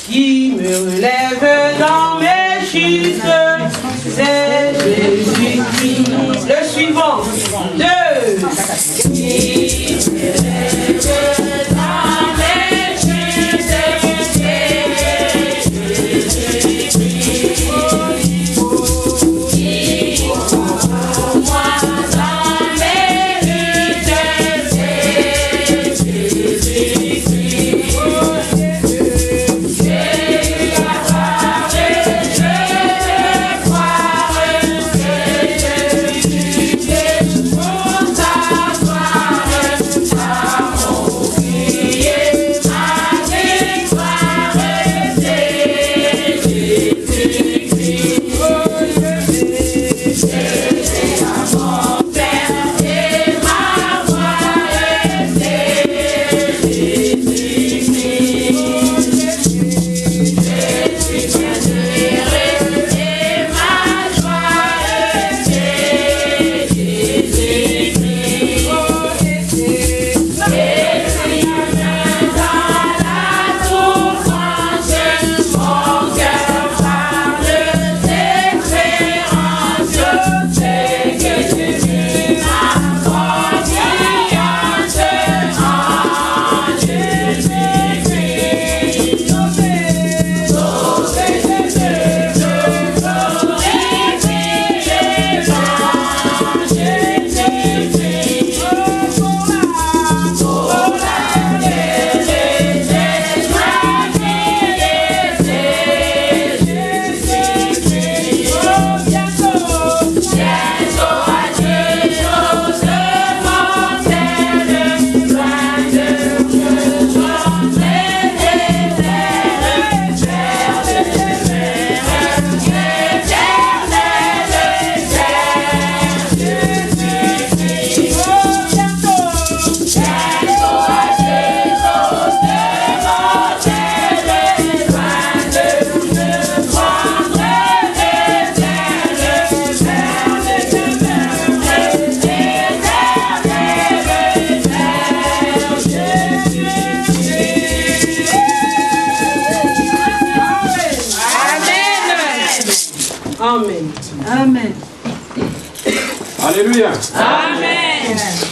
Qui me relève dans mes chutes, c'est Jésus-Christ. Le suivant, 2. Qui me relève dans mes chutes, c'est Jésus-Christ. Qui pour moi dans mes luttes, c'est Jésus-Christ. Amen. Amen. Alléluia. Amen. Amen.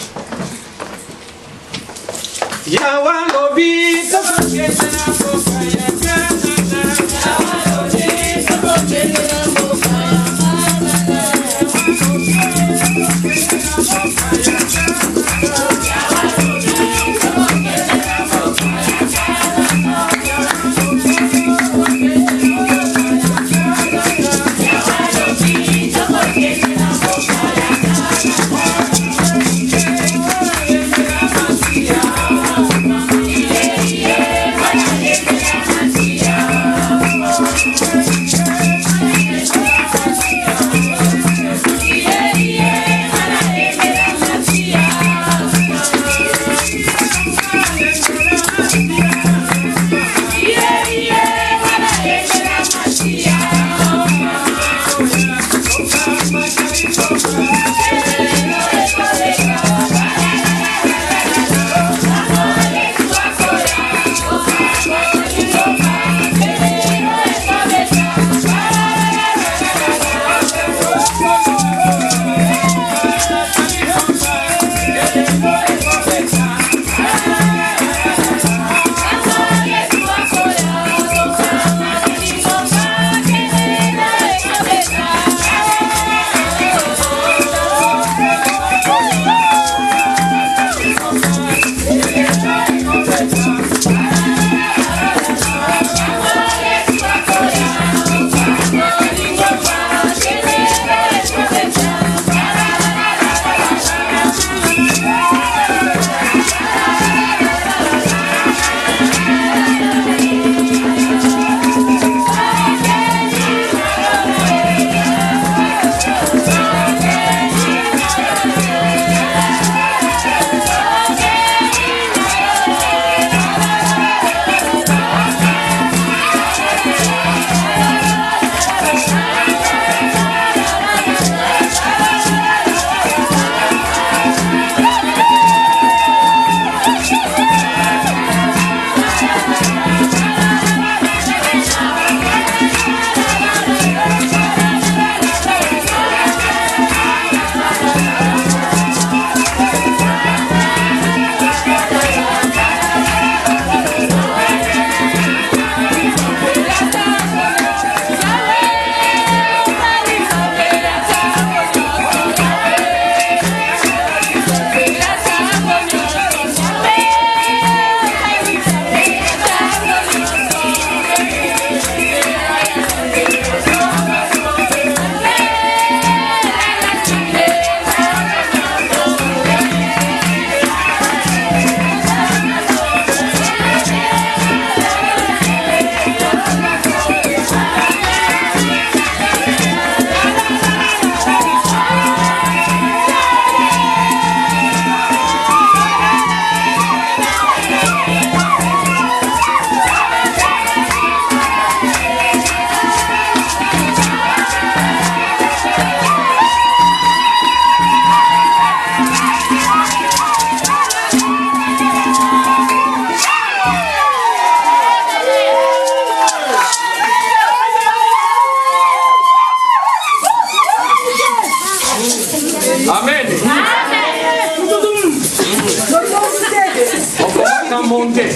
monter.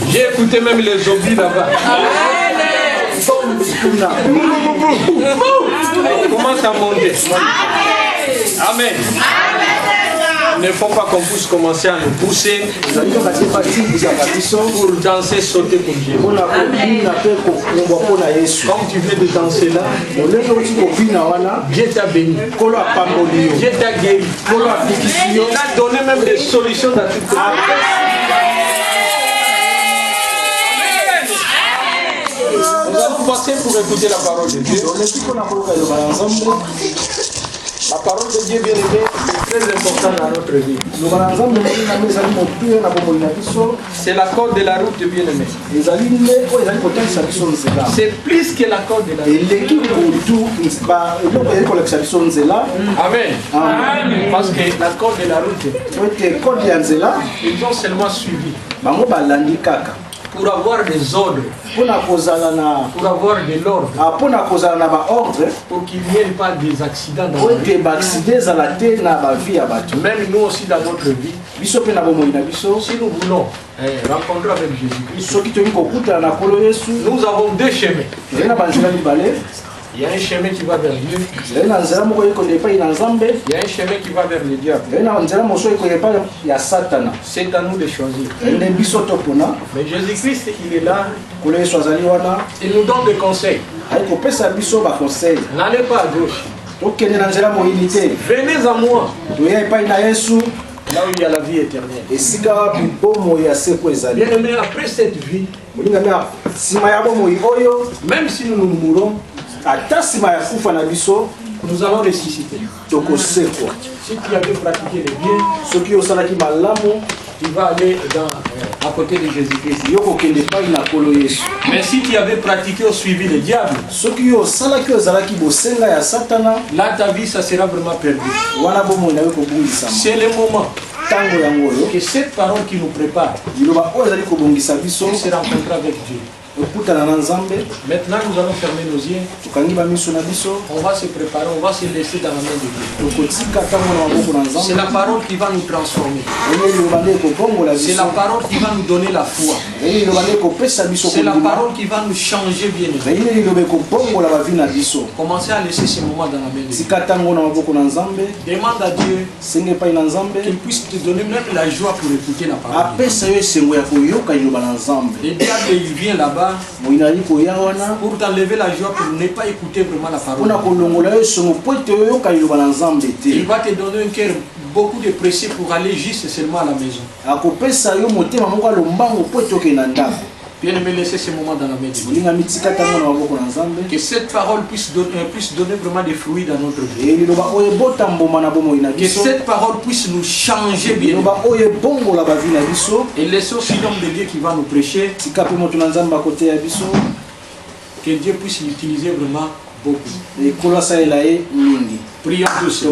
J'ai écouté même les zombies là-bas. On commence à monter. Amen. Il ne faut pas qu'on puisse commencer à nous pousser pour danser, sauter pour Dieu. Comme tu viens de danser là, Dieu t'a béni. Dieu t'a guéri. Il t'a donné même des solutions dans toute ta vie. Nous allons passer pour écouter la parole de Dieu. La parole de Dieu, bien aimé, est très importante dans notre vie. C'est la corde de la route, bien aimé. C'est plus que la corde de la route. Amen. Parce que la corde de la route, ils ont seulement suivi. Pour avoir des ordres, pour avoir de l'ordre, pour qu'il n'y ait pas des accidents dans la vie. Même nous aussi dans notre vie, si nous voulons rencontrer avec Jésus-Christ, nous avons deux chemins. Il y a un chemin qui va vers Dieu. Il y a un chemin qui va vers le diable. C'est à nous de choisir. Mais Jésus-Christ, il est là. Il nous donne des conseils. N'allez pas à gauche. Venez à moi. Là où il y a la vie éternelle. Bien aimé, après cette vie, même si nous nous mourons, nous allons ressusciter. Si tu avais pratiqué le bien, tu vas aller à côté de Jésus-Christ. Mais si tu avais pratiqué ou suivi le diable, là ta vie ça sera vraiment perdu. C'est le moment que cette parole qui nous prépare, c'est se rencontrer avec Dieu. Maintenant nous allons fermer nos yeux. On va se préparer, on va se laisser dans la main de Dieu. C'est la parole qui va nous transformer. C'est la parole qui va nous donner la foi. C'est la parole qui va nous changer bien. Commencez à laisser ce moment dans la main de Dieu. Demande à Dieu qu'il puisse te donner même la joie pour écouter la parole. Le diable il vient là-bas pour t'enlever la joie pour ne pas écouter vraiment la parole. Il va te donner un cœur beaucoup de précieux pour aller juste seulement à la maison. Bien aimé, laissez ce moment dans la main de Dieu. Que cette parole puisse donner vraiment des fruits dans notre vie. Que cette parole puisse nous changer bien. Et laissez aussi l'homme de Dieu qui va nous prêcher. Que Dieu puisse l'utiliser vraiment beaucoup. Prions tous.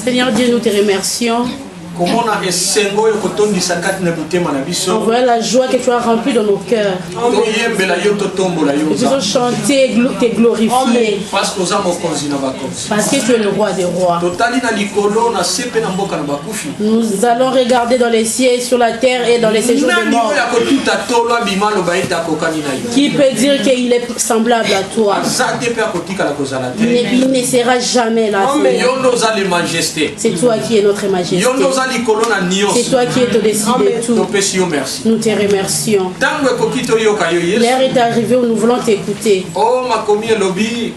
Seigneur Dieu, nous te remercions. On voit la joie que tu as remplie dans nos cœurs. Nous pouvons chanter, te glorifier. Parce que tu es le roi des rois. Nous allons regarder dans les cieux, sur la terre et dans les séjours des morts. Qui peut dire qu'il est semblable à toi? Il ne sera jamais là. C'est toi qui es notre majesté. C'est toi qui es au-dessus de tout. Nous te remercions. L'heure est arrivée où nous voulons t'écouter.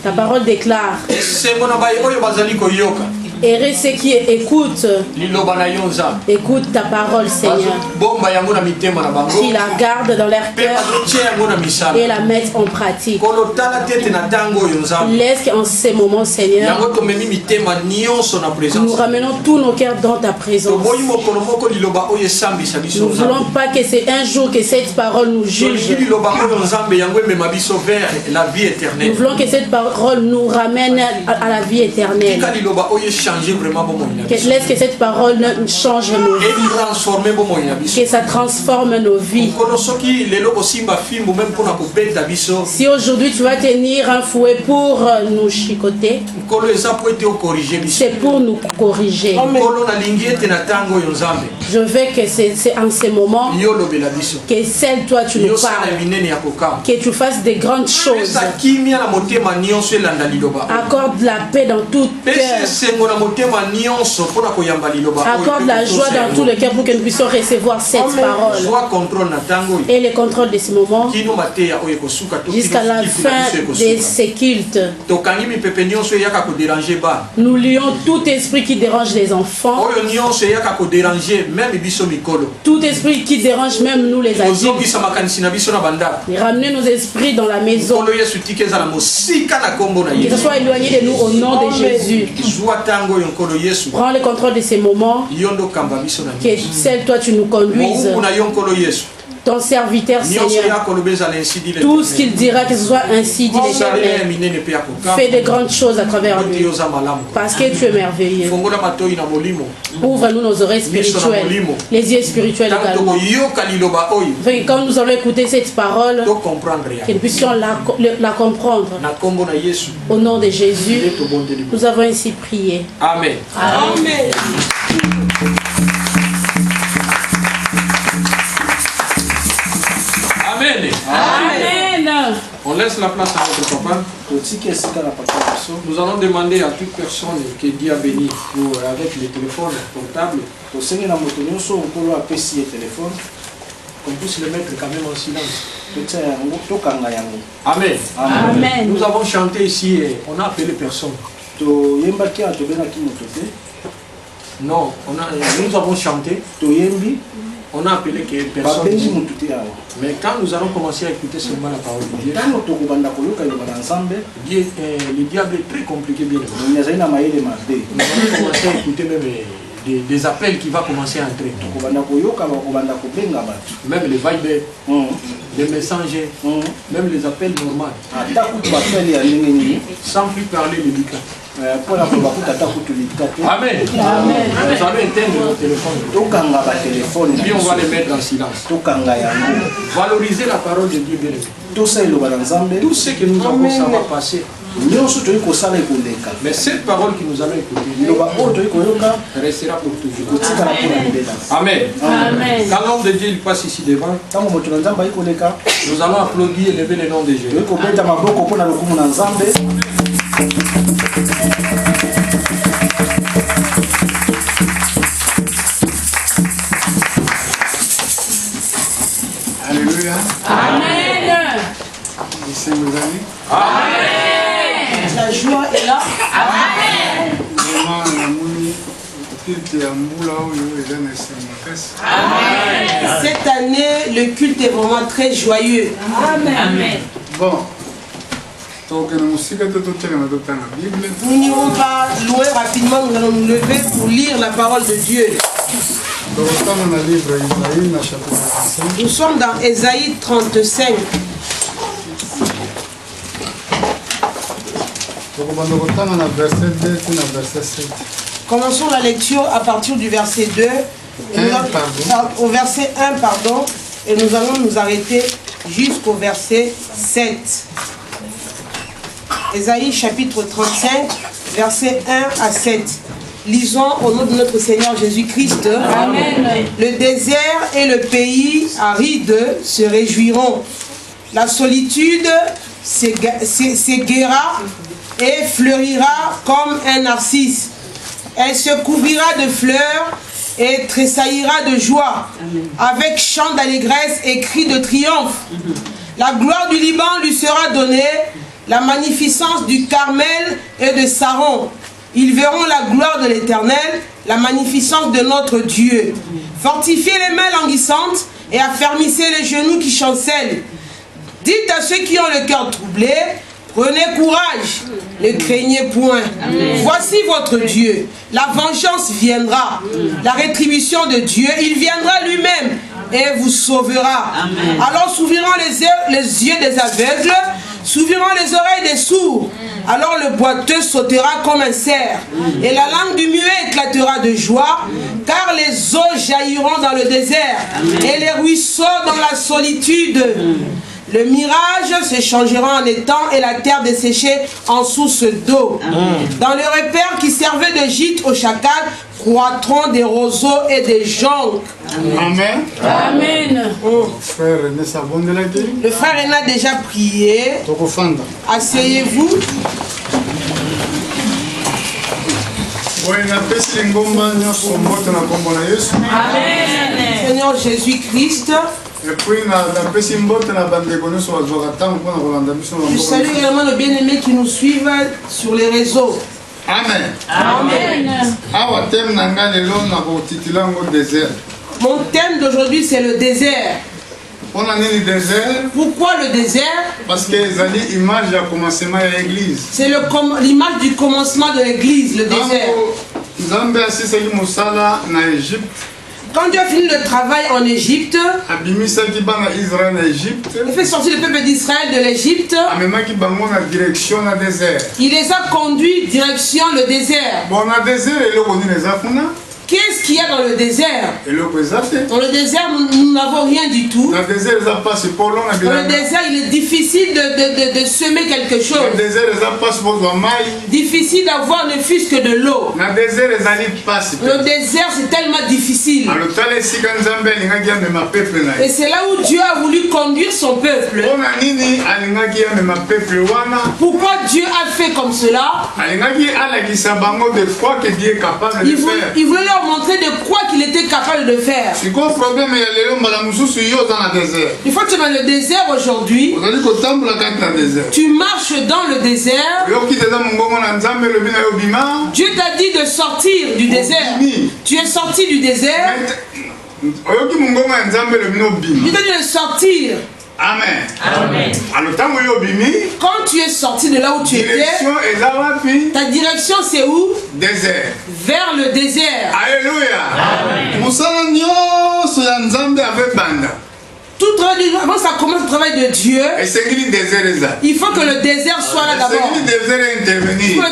Ta parole déclare. Et ceux qui écoutent, écoute ta parole, Seigneur. Qui la garde dans leur cœur et la mettent en pratique. Laisse qu'en ces moments, Seigneur, nous ramenons tous nos cœurs dans ta présence. Nous ne voulons pas que c'est un jour que cette parole nous juge. Nous voulons que cette parole nous ramène à la vie éternelle. Laisse que cette parole change nos vies. Que ça transforme nos vies. Si aujourd'hui tu vas tenir un fouet pour nous chicoter, c'est pour nous corriger. Je veux que c'est en ces moments que seul toi tu nous parles. Que tu fasses des grandes choses. Accorde la paix dans tout cœur. Accorde la joie dans tout le cœur pour que nous puissions recevoir cette parole. Et le contrôle de ce moment jusqu'à la fin de ces cultes. Nous lions tout esprit qui dérange les enfants. Tout esprit qui dérange même nous les adultes. Ramenez nos esprits dans la maison. Que ce soit éloigné de nous au nom de Jésus. Prends le contrôle de ces moments. Que seul toi tu nous conduises. Ton serviteur, Seigneur, tout ce qu'il dira, que ce soit ainsi dit l'Éternel. Fais de grandes choses à travers lui. Parce que tu es merveilleux. Ouvre-nous nos oreilles spirituelles, les yeux spirituels également. Quand nous allons écouter cette parole, que nous puissions la comprendre. Au nom de Jésus, nous avons ainsi prié. Amen. Amen. Amen. On laisse la place à notre papa. Nous allons demander à toute personne que Dieu a béni avec les téléphones portables qu'on puisse le mettre quand même en silence. Amen. Amen. Nous avons chanté ici et on a appelé personne. Non, nous avons chanté. On a appelé personne. Mais quand nous allons commencer à écouter seulement la parole de Dieu, le diable est très compliqué bien. Nous allons commencer à écouter même des appels qui vont commencer à entrer. Même les Viber, les messengers, même les appels normaux. Sans plus parler de Lucas. Amen. Amen. Vous allez éteindre le téléphone. Puis on va les mettre en silence. Valoriser la parole de Dieu bien aimé. Tout ce que nous avons, ça va passer. Mais cette parole que nous allons écouter restera pour toujours. Amen. Amen. Quand l'homme de Dieu il passe ici devant, nous allons applaudir et lever le nom de Jésus. Alléluia. Amen. Ici nous allons. Amen. La joie est là. Amen. Amen. Cette année, le culte est vraiment très joyeux. Amen. Amen. Bon. Nous n'irons pas loin rapidement, nous allons nous lever pour lire la parole de Dieu. Nous sommes dans Ésaïe 35. Commençons la lecture à partir du verset 2. Au verset 1, pardon, et nous allons nous arrêter jusqu'au verset 7. Ésaïe chapitre 35, versets 1 à 7. Lisons au nom de notre Seigneur Jésus-Christ. Amen. Le désert et le pays aride se réjouiront. La solitude s'égaira et fleurira comme un narcisse. Elle se couvrira de fleurs et tressaillira de joie, avec chant d'allégresse et cri de triomphe. La gloire du Liban lui sera donnée, la magnificence du Carmel et de Saron. Ils verront la gloire de l'Éternel, la magnificence de notre Dieu. Fortifiez les mains languissantes et affermissez les genoux qui chancellent. Dites à ceux qui ont le cœur troublé, prenez courage, ne craignez point. Voici votre Dieu. La vengeance viendra. La rétribution de Dieu, il viendra lui-même et vous sauvera. Alors s'ouvriront les yeux des aveugles, s'ouvriront les oreilles des sourds. Alors le boiteux sautera comme un cerf, et la langue du muet éclatera de joie, car les eaux jailliront dans le désert, et les ruisseaux dans la solitude. Le mirage se changera en étang et la terre desséchée en source d'eau. Dans le repère qui servait de gîte aux chacals, croîtront des roseaux et des joncs. Amen. Amen. Frère René Sabondelaki. Le frère René a déjà prié. Asseyez-vous. Amen. Seigneur Jésus-Christ. Je salue également nos bien-aimés qui nous suivent sur les réseaux. Amen. Amen. Mon thème d'aujourd'hui, c'est le désert. Pourquoi le désert? Parce que c'est l'image du commencement de l'église. C'est l'image du commencement de l'église, le désert. Quand Dieu a fini le travail en Égypte, il fait sortir le peuple d'Israël de l'Égypte. Il les a conduits direction le désert. Qu'est-ce qu'il y a dans le désert? Dans le désert, nous n'avons rien du tout. Dans le désert, il est difficile de semer quelque chose. Difficile d'avoir ne fût-ce que de l'eau. Le désert, c'est tellement difficile. Et c'est là où Dieu a voulu conduire son peuple. Pourquoi Dieu a fait comme cela? Il voulait leur montrer de quoi qu'il était capable de faire. Il faut que tu es dans le désert aujourd'hui. Tu marches dans le désert. Dieu t'a dit de sortir du désert. Tu es sorti du désert. Dieu t'a dit de sortir. Amen. Amen. Quand tu es sorti de là où tu étais, ta direction c'est où? Désert. Vers le désert. Alléluia. Amen. Tout travail, avant ça commence le travail de Dieu, il faut que le désert soit là d'abord. Il faut que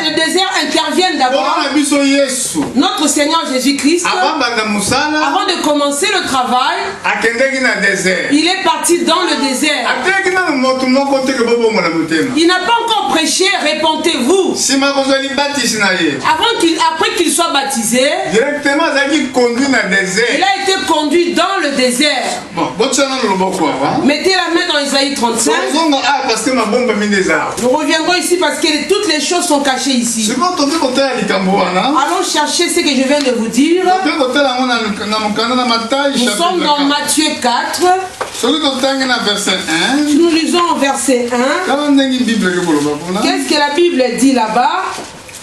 le désert intervienne d'abord. Notre Seigneur Jésus-Christ, avant de commencer le travail, il est parti dans le désert. Il n'a pas encore prêché, répentez-vous. Après qu'il soit baptisé, il a été conduit dans le désert. Mettez la main dans Isaïe 35. Nous reviendrons ici parce que toutes les choses sont cachées ici. Allons chercher ce que je viens de vous dire. Nous sommes dans Matthieu 4. Nous lisons au verset 1. Qu'est-ce que la Bible dit là-bas?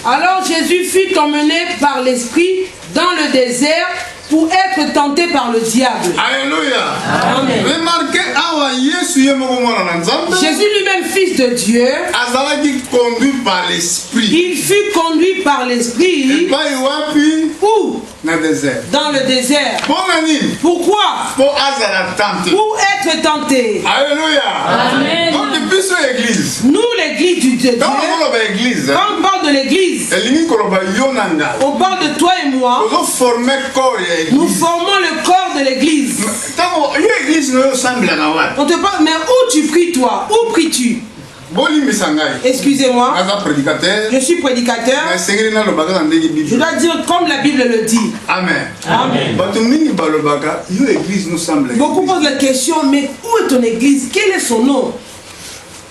Alors Jésus fut emmené par l'Esprit dans le désert pour être tenté par le diable. Alléluia. Amen. Remarquez, Jésus lui-même, fils de Dieu, conduit par l'Esprit. Il fut conduit par l'Esprit. Où? Dans le désert. Pourquoi? Pour être tenté. Alléluia. Amen. Donc, nous, l'église du Dieu, quand on parle de l'église, on parle de toi et moi. Nous formons le corps de l'église. On te parle, mais où tu pries toi? Où pries-tu? Excusez-moi. Je suis prédicateur. Je dois dire comme la Bible le dit. Amen. Amen. Beaucoup posent la question, mais où est ton église? Quel est son nom?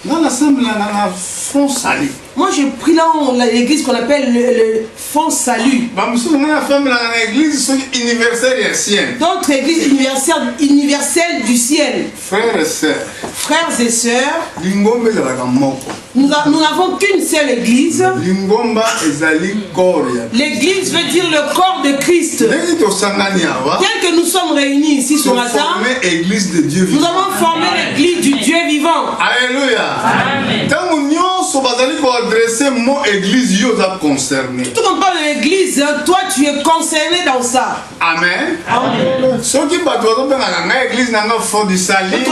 Dans l'assemblée, on a un fond salut. Moi, j'ai pris là l'église qu'on appelle le Fond Salut. D'autres églises universelles du ciel. Frères et sœurs. Frères et sœurs. Nous n'avons qu'une seule église. L'église veut dire le corps de Christ. Tel que nous sommes réunis ici ce matin, nous avons formé l'église du Dieu vivant. Alléluia. Amen. Tout on parle de l'église, toi tu es concerné dans ça. Amen. Amen. Ceux qui d'autres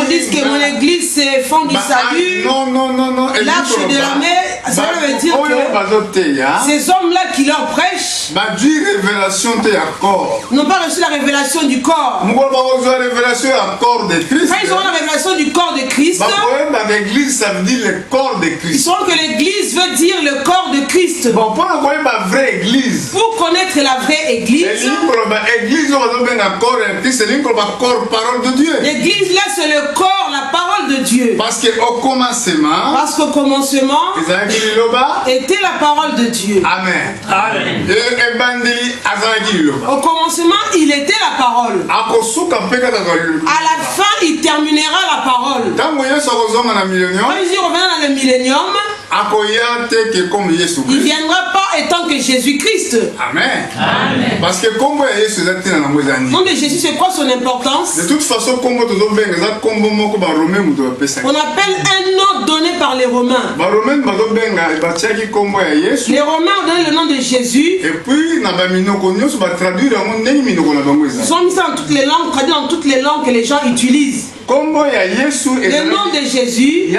disent que mon église c'est fond du salut. Non. L'arche de la mer, ça veut dire que ces hommes-là qui leur prêchent n'ont pas reçu la révélation du corps. Quand ils auront la révélation du corps de Christ, ils sauront que l'église veut dire le corps de Christ. Pour connaître la vraie église, l'église là c'est le corps, la parole de Dieu. Parce qu'au commencement était la parole de Dieu. Amen. Au commencement il était la parole. À la fin il terminera la parole. Quand il reviendra dans le millénium, il ne viendra pas étant que Jésus-Christ. Amen. Parce que comme Jésus est le nom de Jésus, c'est quoi son importance? De toute façon, on appelle un nom donné par les Romains. Les Romains ont donné le nom de Jésus. Et puis, ils ont mis ça dans toutes les langues, traduit dans toutes les langues que les gens utilisent. Le nom de Jésus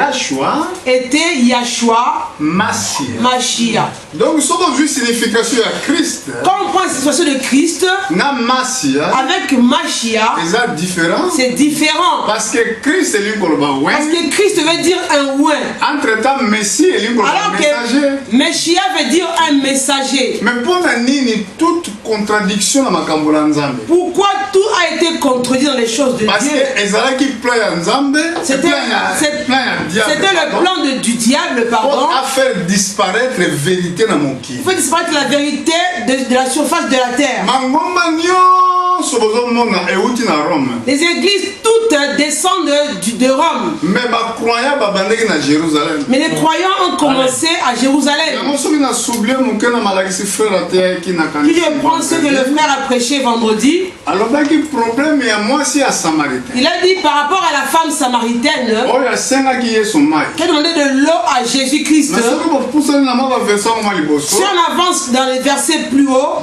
était Yahshua Mashiach. Donc, si on veut signification à Christ, quand on prend la situation de Christ avec Mashiach, c'est différent. Parce que Christ veut dire un ouin. Entre-temps, Messie est alors que Mashiach veut dire un messager. Mais pour toute contradiction dans ma pourquoi tout a été contredit dans les choses de Dieu? C'était le plan du diable, pardon. Pour faire disparaître la vérité dans mon cœur. Il faut disparaître la vérité de la surface de la terre. Les églises toutes descendent de Rome. Mais les croyants ont commencé à Jérusalem. Qui je prends ce que le frère a prêché vendredi. Il a dit par rapport à la femme samaritaine qui a demandé de l'eau à Jésus-Christ. Si on avance dans les versets plus haut,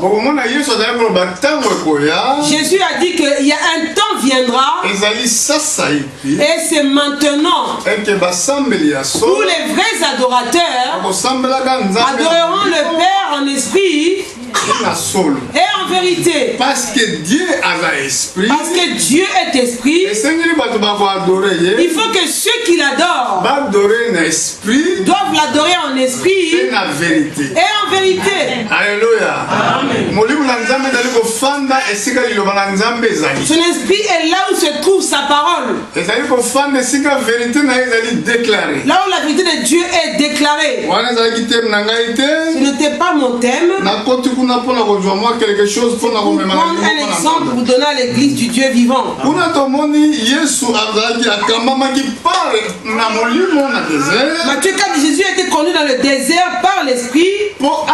Jésus a dit qu'il y a un temps viendra, et c'est maintenant, où les vrais adorateurs adoreront le Père en esprit et en vérité. Parce que Dieu est esprit. Il faut que ceux qui l'adorent doivent l'adorer en esprit et en vérité. Alléluia. Son esprit est là où se trouve sa parole. Là où la vérité de Dieu est déclarée. Ce n'était pas mon thème. Pour prendre un exemple, vous donner à l'église du Dieu vivant. Matthieu 4, Jésus a été conduit dans le désert par l'esprit pour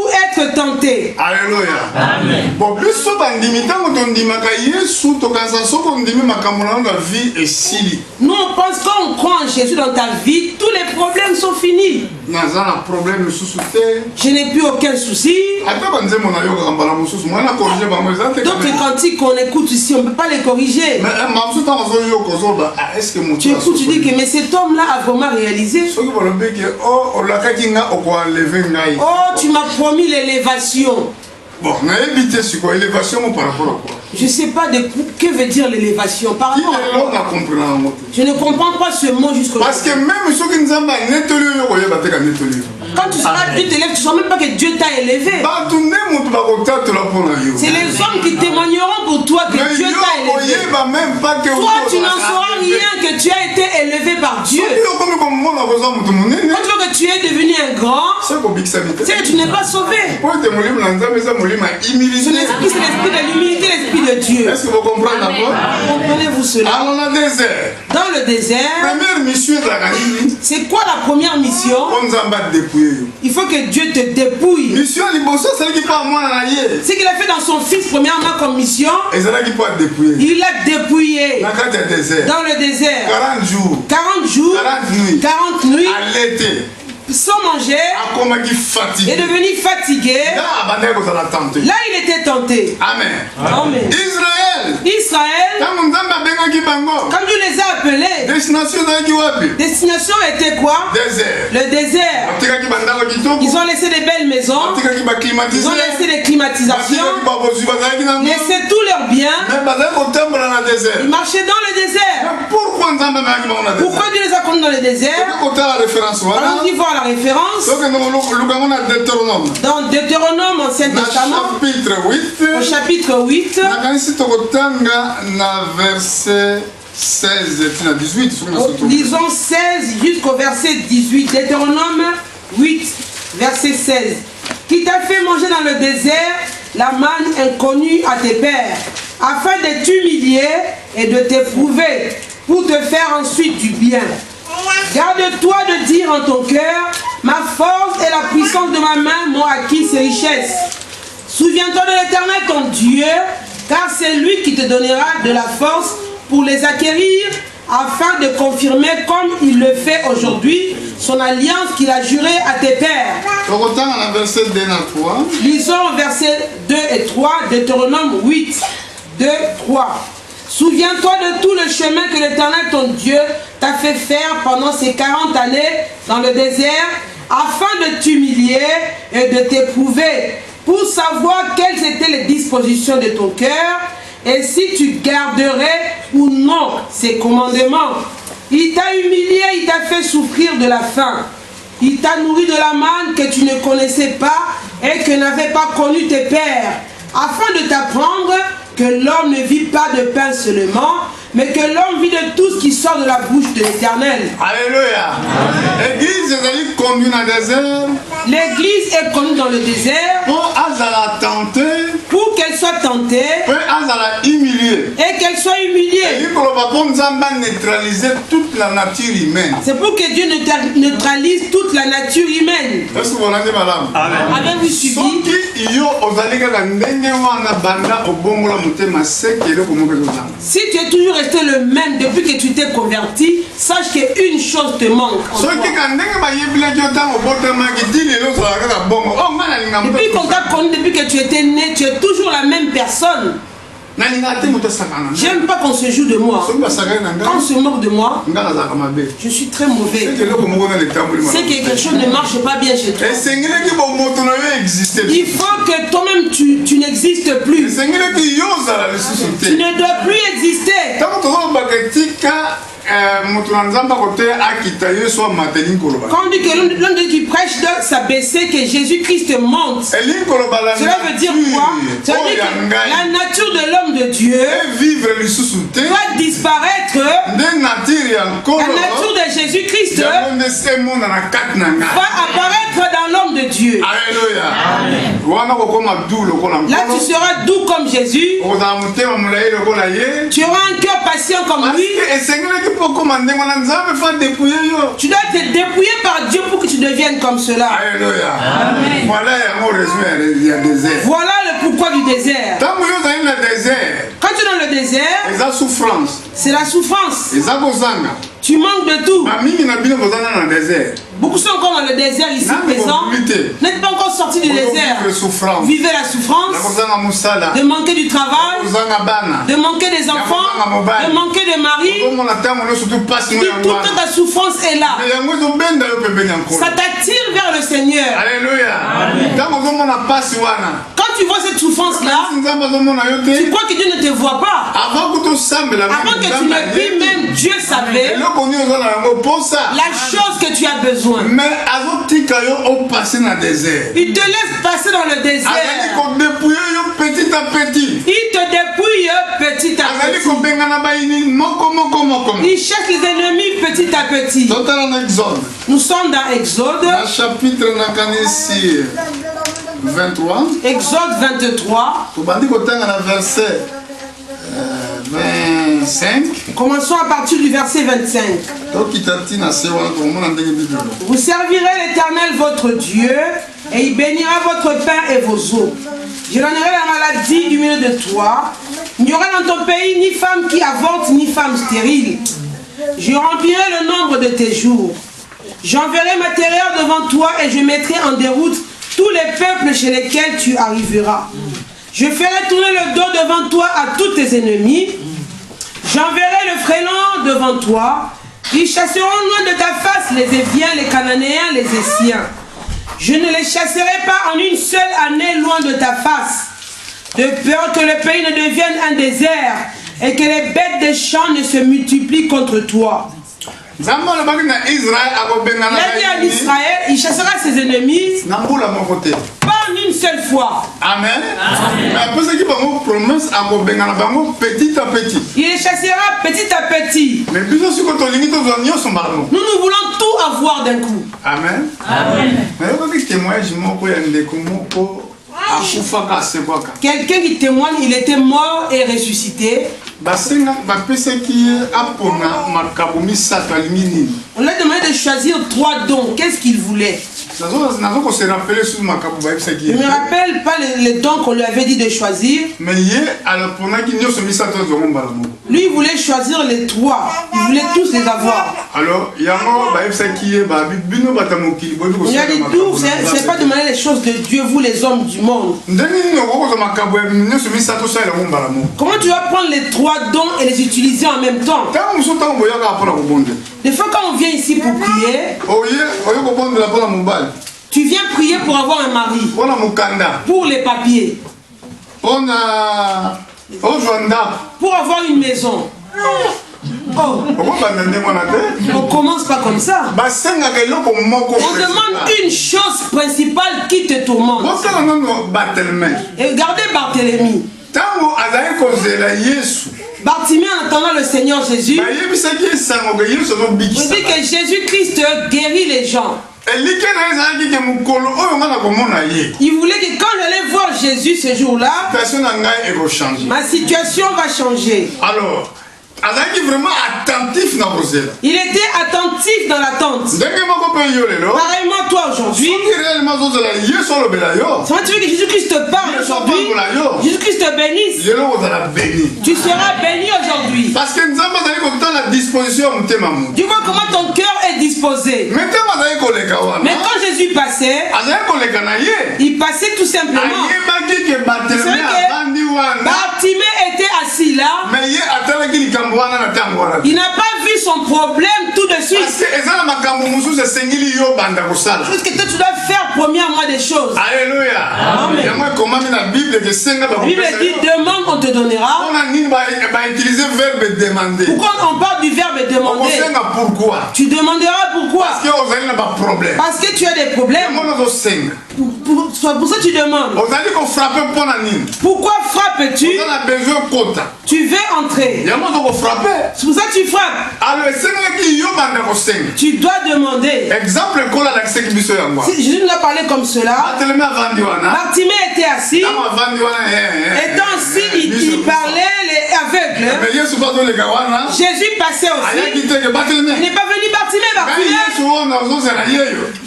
être tenté. Alléluia. Amen. Nous on pense quand on croit en Jésus dans ta vie, tous les problèmes sont finis. Je n'ai plus aucun souci. D'autres cantiques qu'on écoute ici, on ne peut pas les corriger. Tu écoutes, tu dis que mais cet homme-là a vraiment réalisé. Oh, tu m'as promis l'élévation. Bon, je ne sais pas que veut dire l'élévation. Par rapport je ne comprends pas ce mot jusqu'au bout. Parce que même ceux qui nous ont quand tu seras, Dieu t'élève, tu ne sens même pas que Dieu t'a élevé. C'est les hommes qui témoigneront pour toi que Dieu t'a élevé. Toi, tu n'en sauras rien que tu as été élevé par Dieu, quand tu vois que tu es devenu un grand, c'est que tu n'es pas sauvé. Ce n'est pas l'esprit de l'humilité, l'esprit de Dieu. Est-ce que vous comprenez d'abord? Comprenez-vous cela? Dans le désert. Dans le désert, Première mission de la Galilée. c'est quoi la première mission? Il faut que Dieu te dépouille. Mission Ce qu'il a fait dans son fils premièrement comme mission, il l'a dépouillé dans le désert 40 jours 40 nuits sans manger, est devenu fatigué. Là il était tenté. Amen. Israël, quand Dieu les a appelés, destination était quoi? Le désert. Ils ont laissé des belles maisons, ils ont laissé des climatisations, laissé tous leurs biens. Ils marchaient dans le désert. Pourquoi Dieu les a conduits dans le désert? Allons-y voir la référence. Dans Deutéronome, Ancien Testament, au chapitre 8, lisons 16 jusqu'au verset 18. Deutéronome 8, verset 16. Qui t'a fait manger dans le désert la manne inconnue à tes pères, afin de t'humilier et de t'éprouver, pour te faire ensuite du bien. Garde-toi de dire en ton cœur, ma force et la puissance de ma main m'ont acquis ces richesses. Souviens-toi de l'Éternel ton Dieu, car c'est lui qui te donnera de la force pour les acquérir, afin de confirmer comme il le fait aujourd'hui son alliance qu'il a jurée à tes pères. Lisons versets 2 et 3, Deutéronome 8, 2, 3. Souviens-toi de tout le chemin que l'Éternel ton Dieu t'a fait faire pendant ces 40 années dans le désert, afin de t'humilier et de t'éprouver, pour savoir quelles étaient les dispositions de ton cœur, et si tu garderais ou non ses commandements. Il t'a humilié, il t'a fait souffrir de la faim. Il t'a nourri de la manne que tu ne connaissais pas et que n'avaient pas connu tes pères, afin de t'apprendre que l'homme ne vit pas de pain seulement, mais que l'homme vit de tout ce qui sort de la bouche de l'Éternel. Alléluia. L'église est conduite dans le désert. L'église est conduite dans le désert pour qu'elle soit tentée et qu'elle soit humiliée. Toute la nature humaine. C'est pour que Dieu neutralise toute la nature humaine. Est-ce que vous l'avez, madame? Avez-vous suivi? Si tu es toujours resté le même depuis que tu t'es converti, sache qu'une chose te manque. Depuis qu'on t'a connu, depuis que tu étais né, tu es toujours la même personne. J'aime pas qu'on se joue de moi. Quand on se moque de moi, je suis très mauvais. C'est que quelque chose ne marche pas bien chez toi. Il faut que toi-même tu n'existes plus. Tu ne dois plus exister. Quand on dit que l'un qui prêche doit s'abaisser, que Jésus-Christ monte, cela veut dire quoi? Ça veut dire que la nature de l'homme de Dieu doit disparaître. La nature de Jésus-Christ va apparaître dans l'homme de Dieu. Là tu seras doux comme Jésus. Tu auras un cœur patient comme lui. Tu dois te dépouiller par Dieu pour que tu deviennes comme cela. Alléluia. Amen. Voilà le pourquoi du désert. Quand tu es dans le désert, c'est la souffrance. Tu manques de tout. Beaucoup sont encore dans le désert ici présents. N'êtes pas encore sortis du désert. Vivez la souffrance, de manquer du travail, de manquer des enfants, de manquer de mari. Toute ta souffrance est là. Ça t'attire vers le Seigneur. Alléluia. Quand tu vois cette souffrance-là, tu crois que Dieu ne te voit pas. Avant que tu ne pries, même Dieu savait la chose que tu as besoin. Mais il te laisse passer dans le désert. petit à petit. Il te dépouille petit à Il cherche les ennemis petit à petit. Nous sommes dans Exode. Chapitre 23. Exode 23. Verset 25. Commençons à partir du verset 25. Vous servirez l'Éternel votre Dieu et il bénira votre pain et vos eaux. Je donnerai la maladie du milieu de toi. Il n'y aura dans ton pays ni femme qui avorte ni femme stérile. Je remplirai le nombre de tes jours. J'enverrai ma terreur devant toi et je mettrai en déroute tous les peuples chez lesquels tu arriveras. Je ferai tourner le dos devant toi à tous tes ennemis. J'enverrai le frélon devant toi. Ils chasseront loin de ta face les Éviens, les Cananéens, les Essiens. Je ne les chasserai pas en une seule année loin de ta face, de peur que le pays ne devienne un désert et que les bêtes des champs ne se multiplient contre toi. Il a dit à Israël, il chassera ses ennemis pas en une seule fois. Amen. Il les chassera petit à petit. Nous voulons tout avoir d'un coup. Amen. Quelqu'un qui témoigne, il était mort et ressuscité. On lui a demandé de choisir 3 dons. Qu'est-ce qu'il voulait? Je ne me rappelle pas les dons qu'on lui avait dit de choisir. Lui, il voulait choisir les 3. Il voulait tous les avoir. Alors, on lui a dit tout, c'est pas demander les choses de Dieu, vous les hommes du monde. Comment tu vas prendre les 3 dons et les utiliser en même temps? Des fois, quand on vient ici pour prier, tu viens prier pour avoir un mari, pour les papiers, pour avoir une maison. Oh. On commence pas comme ça. On demande une chose principale qui te tourmente. Et regardez Barthélemy. Bartimée, en attendant le Seigneur Jésus, il dit que Jésus-Christ guérit les gens. Il voulait que quand j'allais voir Jésus ce jour-là, ma situation va changer. Alors, vraiment attentif. Il était attentif dans l'attente. Pareillement toi aujourd'hui. Si tu veux que Jésus-Christ te parle aujourd'hui, Jésus-Christ te bénisse, tu seras béni aujourd'hui. Parce que nous avons la disposition. Tu vois comment ton cœur est disposé. Mais quand Jésus passait, il passait tout simplement. Bartimée était assis là. Il n'a pas vu son problème tout de suite. Parce que tu dois faire premièrement des choses. Alléluia. Amen. La Bible dit demande, on te donnera. Pourquoi on parle du verbe demander? Tu demanderas pourquoi? Parce que tu as des problèmes. Pour ça tu demandes. Pourquoi frappes-tu? Tu veux entrer. C'est pour ça que tu frappes. Tu dois demander. Jésus nous a parlé comme cela. Bartimée était assis. Étant assis, il parlait les aveugles. Jésus passait aussi. Il n'est pas venu Bartimée.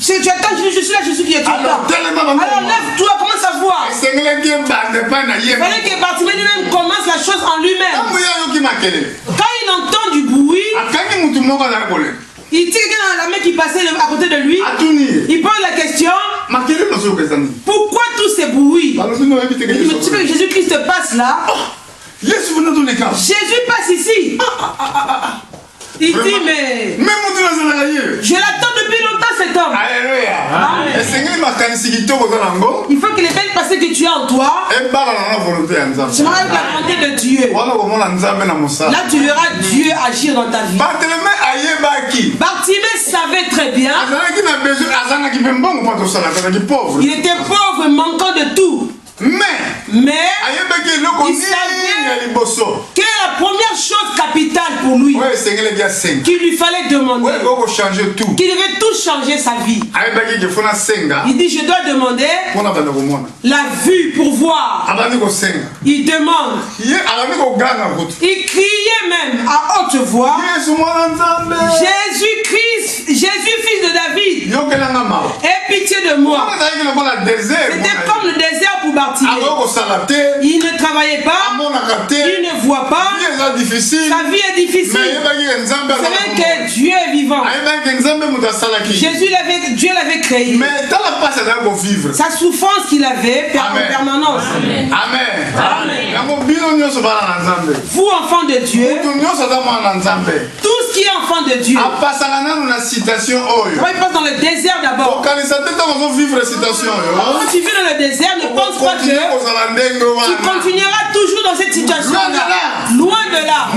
Tu attends, je suis là, je suis qui est tout là. Alors lève-toi, commence à voir. Il fallait que Bartimée lui-même commence la chose en lui-même. Quand il entend du bruit, il tire quelqu'un dans la main qui passait à côté de lui. Il pose la question. Pourquoi tous ces bruits? Mais tu veux que Jésus-Christ passe là? Jésus passe ici. Il dit mais je l'attends depuis longtemps cet homme. Alléluia. Il faut que les belles passées que tu as en toi soient avec la volonté de Dieu. Là tu verras Dieu agir dans ta vie. Bartimée savait très bien. Il était pauvre, manquant de tout. Mais il savait que la pour lui qu'il lui fallait demander, qu'il devait tout changer sa vie. Il dit, je dois demander la vue pour voir. Il demande. Il criait même à haute voix, Jésus-Christ, Jésus fils de David, aie pitié de moi. C'était comme le désert pour Bartimée. Il ne travaillait pas, il ne voit pas, sa vie est difficile. C'est même que Dieu est vivant. Dieu l'avait créé. Sa souffrance qu'il avait en permanence. Amen. Vous, enfants de Dieu, tout ce qui est enfant de Dieu, quand il passe dans le désert d'abord, quand tu vis dans le désert, ne pense pas que tu continueras toujours dans cette situation-là. Loin de là.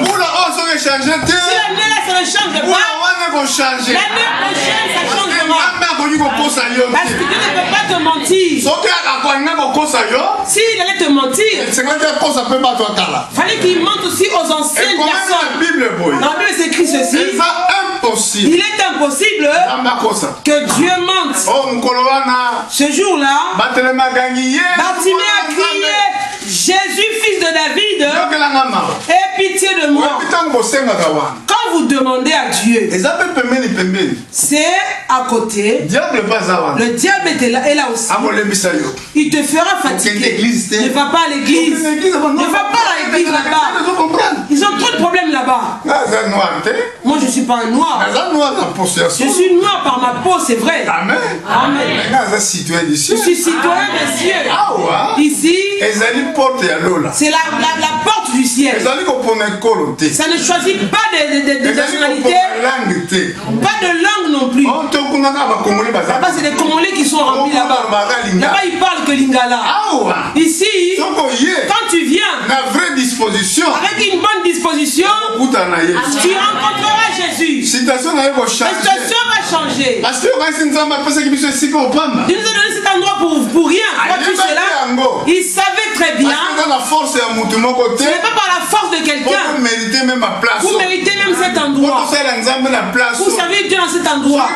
Si l'année-là, ça ne change pas, l'année prochaine, ça changera. Parce que Dieu ne peut pas te mentir. S'il allait te mentir, fallait qu'il mente aussi aux anciennes personnes. Dans la Bible, c'est écrit ceci. Il est impossible que Dieu mente. Ce jour-là, Bartimée a crié, Jésus, fils de David, aie pitié de moi. Quand vous demandez à Dieu, c'est à côté. Le diable est là aussi. Il te fera fatiguer. Ne va pas à l'église. Ne va pas à l'église là-bas. Ils ont trop de problèmes là-bas. Moi, je ne suis pas un noir. Je suis noir par ma peau, c'est vrai. Amen. Je suis citoyen des cieux. Ici, c'est la porte du ciel. Ça ne choisit pas de nationalité, pas de langue non plus. Là-bas, c'est des Congolais qui sont remplis là-bas. Là-bas, ils parlent que lingala. Ici, quand tu viens avec une bonne disposition, tu rencontreras Jésus. La situation va changer. Il nous a donné cet endroit pour rien. Il savait très bien. Ce n'est pas par la force de quelqu'un. Vous méritez même cet endroit. Vous savez Dieu dans cet endroit.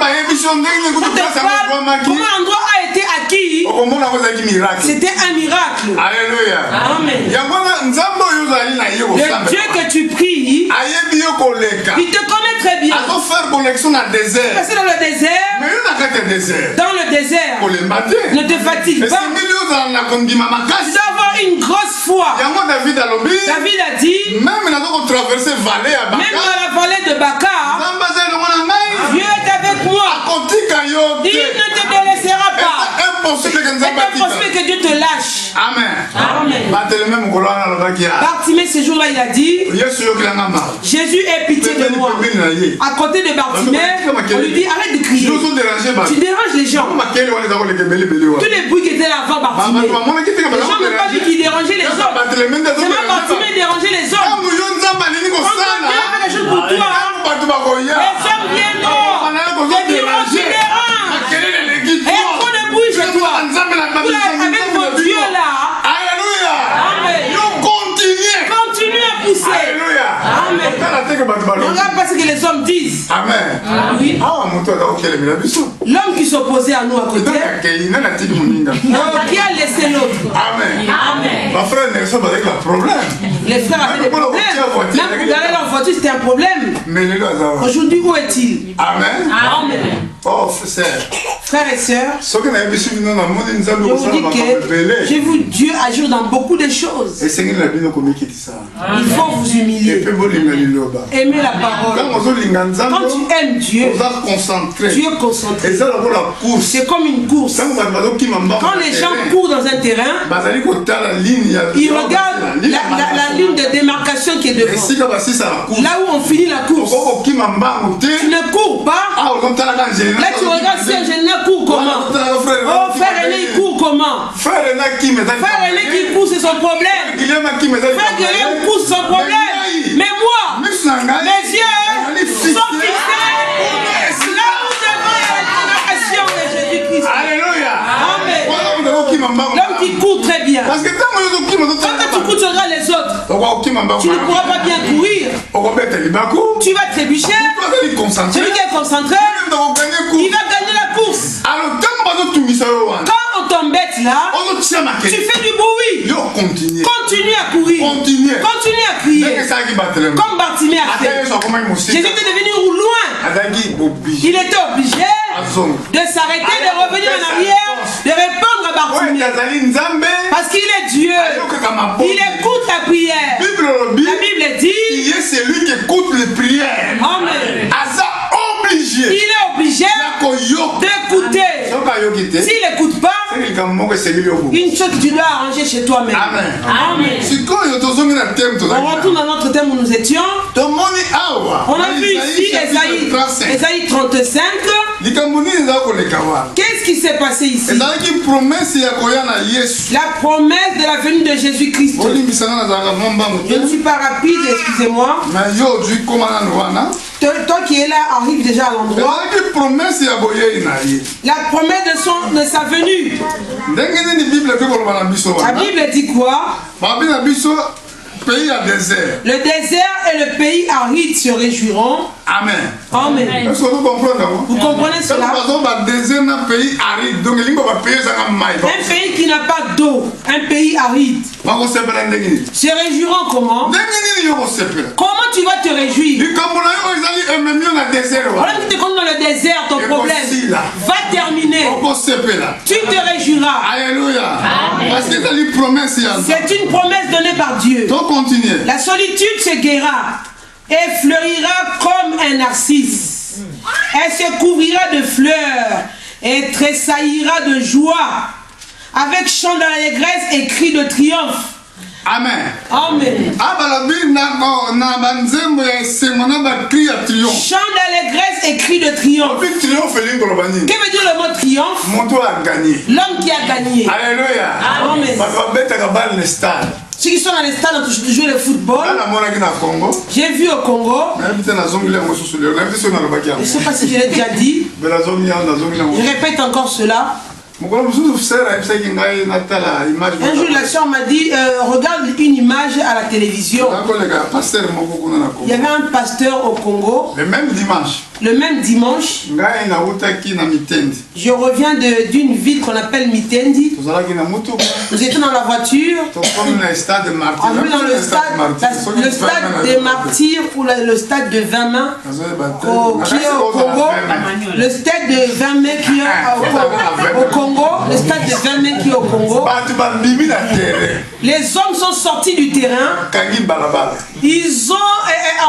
Comment l'endroit a été acquis, c'était un miracle. Alléluia. Amen. Le Dieu que tu pries, il te connaît très bien. Passer dans le désert, ne te fatigue pas. Tu dois avoir une grosse foi. David a dit, même dans la vallée de Bakar, Dieu est avec moi. Il ne te délaissera pas. C'est impossible que Dieu te lâche. Amen. Bartimée, ce jour-là, il a dit, Jésus ait pitié de moi. À côté de Bartimée, on lui dit, arrête de crier. Tu déranges les gens. Tous les bruits qui étaient là avant Bartimée, les gens n'ont pas vu qu'il dérangeait les autres. C'est même Bartimée dérangeait les autres. Quand Dieu fait des choses pour toi, les hommes viendront. Les dimanches, tu déranges. Et trop de bruit chez toi. Avec mon Dieu là. Alléluia. Amen. Continue à pousser. Alléluia. Amen. Regarde pas ce que les hommes disent. Amen. Oui. L'homme qui s'opposait à nous à côté, qui a laissé l'autre. Amen. Les frères avaient des problèmes. Même pour garer leur voiture, c'était un problème. Aujourd'hui, où est-il? Amen. Amen. Oh, frères et sœurs, je vous dis que j'ai vu Dieu agir dans beaucoup de choses. Il faut vous humilier. Aimer la parole. Quand tu aimes Dieu, tu es concentré. C'est comme une course. Quand les gens courent dans un terrain, ils regardent la ligne de démarcation qui est devant. Là où on finit la course. Tu ne cours pas. Là tu regardes si un ingénieur court comment. Oh, frère aîné il court comment. Frère aîné qui court c'est son problème. Frère Guillaume court c'est son problème. Mais moi, mes yeux sont fixés là où devant la démarcation de Jésus-Christ. Alléluia. Amen. L'homme qui court très bien. Parce que quand tu cours, tu regardes les autres. Tu ne pourras pas bien courir. Tu vas trébucher. Celui qui est concentré, il va gagner la course. Quand on t'embête là, tu fais du bruit. Continue à courir. Continue à crier. Comme Bartimée a fait. Jésus était devenu loin. Il était obligé de s'arrêter, de revenir en arrière, de répondre à Bartimée. Parce qu'il est Dieu. Il écoute la prière. La Bible dit, c'est lui qui écoute les prières. Amen. Il est obligé d'écouter. S'il n'écoute pas, une chose que tu dois arranger chez toi-même. Amen. Amen. On retourne dans notre thème où nous étions. On a vu ici Ésaïe 35. Qu'est-ce qui s'est passé ici? La promesse de la venue de Jésus-Christ. Je ne suis pas rapide, excusez-moi. Toi qui es là arrive déjà à l'endroit. La promesse de sa venue. La Bible dit quoi? Le désert et le pays aride se réjouiront. Amen. Amen. Vous comprenez cela? Un pays qui n'a pas d'eau, un pays aride. Se réjouiront comment? Comment tu vas te réjouir? Voilà que tu te comptes dans le désert, ton problème va terminer. Tu te réjouiras. Alléluia. C'est une promesse donnée par Dieu. La solitude se guérira et fleurira comme un narcisse. Elle se couvrira de fleurs et tressaillira de joie avec chant d'allégresse et cri de triomphe. Amen. Amen. Chant d'allégresse et cri de triomphe. Que veut dire le mot triomphe? L'homme qui a gagné. Alléluia. Amen. Ceux qui sont dans les stades ont joué le football. J'ai vu au Congo. Je ne sais pas si je l'ai déjà dit. Je répète encore cela. Un jour, la soeur m'a dit, regarde une image à la télévision. Il y avait un pasteur au Congo. Le même dimanche, je reviens d'une ville qu'on appelle Mitendi. Nous étions dans la voiture. On est dans le stade des martyrs ou le stade de 20 mains qui est au Congo. Le stade de 20 mains qui est au Congo. Le stade de 20 mains qui est au Congo. Les hommes sont sortis du terrain. Ils ont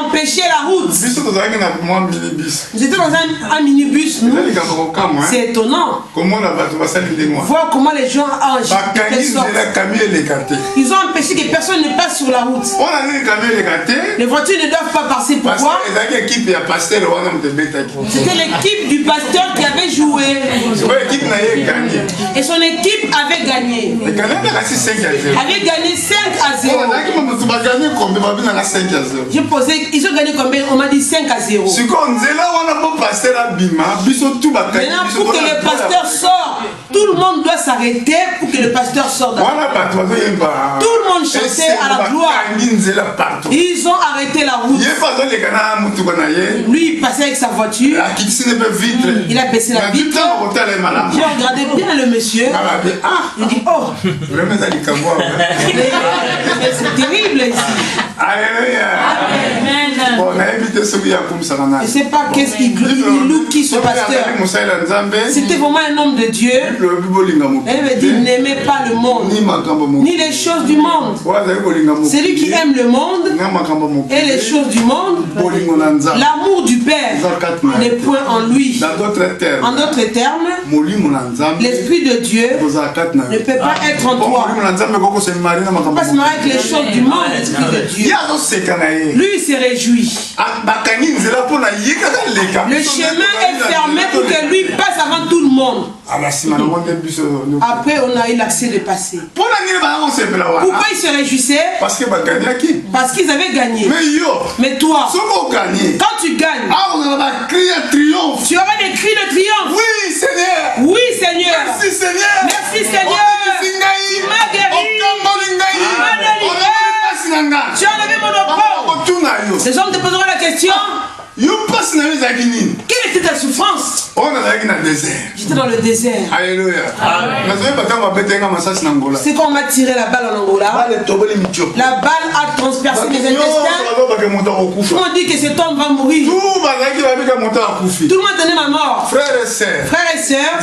empêché la route. Nous étions dans un minibus. C'est étonnant. Voir comment les gens agissent. Ils ont empêché que personne ne passe sur la route. Les voitures ne doivent pas passer. Pourquoi? C'était l'équipe du pasteur qui avait joué. Et son équipe avait gagné. Avait gagné 5-0. J'ai posé, ils ont gagné combien? On m'a dit 5-0. Maintenant, pour que le pasteur sorte, tout le monde doit s'arrêter pour que le pasteur sorte. Tout le monde chantait à la gloire. Ils ont arrêté la route. Lui, il passait avec sa voiture. Il a baissé la vitre. J'ai regardé bien le monsieur. Il dit, oh, c'est terrible ici. Je ne sais pas qu'est-ce qu'il loue qui ce pasteur. C'était vraiment un homme de Dieu. Elle me dit, n'aimez pas le monde, ni les choses du monde. Celui qui aime le monde et les choses du monde, l'amour du Père n'est point en lui. En d'autres termes, l'Esprit de Dieu ne peut pas être en toi. Il ne peut pas se marier avec les choses du monde, l'Esprit de Dieu. Lui, il se réjouit. Le chemin est fermé pour que lui passe avant tout le monde. Après, on a eu l'accès de passer. Pourquoi ils se réjouissaient? Parce qu'ils avaient gagné. Mais toi, quand tu gagnes, tu auras des cris de triomphe. Oui, Seigneur. Oui, Seigneur. Merci, Seigneur. Merci, Seigneur. Tu m'as guéri. Tu m'as délivré. Tu as affliction? Quelle était ta souffrance? J'étais dans le désert. Alléluia. C'est quand on m'a tiré la balle en Angola. La balle a transpercé mes intestins. On dit que cet homme va mourir. Tout le monde tenait ma mort. Frères et sœurs,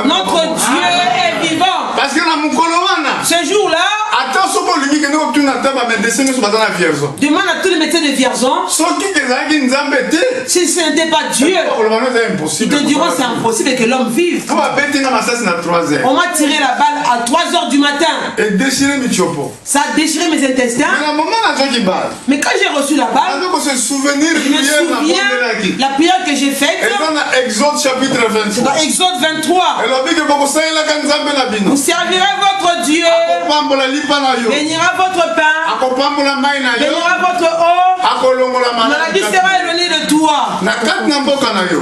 notre Dieu est vivant. parce que ce jour-là, demande à tous les médecins de Vierzon, si ce n'était pas Dieu, ils te diront c'est impossible que l'homme vive. On m'a tiré la balle à 3 h du matin. Ça a déchiré mes intestins. Mais quand j'ai reçu la balle, je me souviens la prière que j'ai faite. C'est dans Exode 23. Vous servirez votre Dieu, bénira votre pain, bénira votre eau, maladie sera éloignée de toi.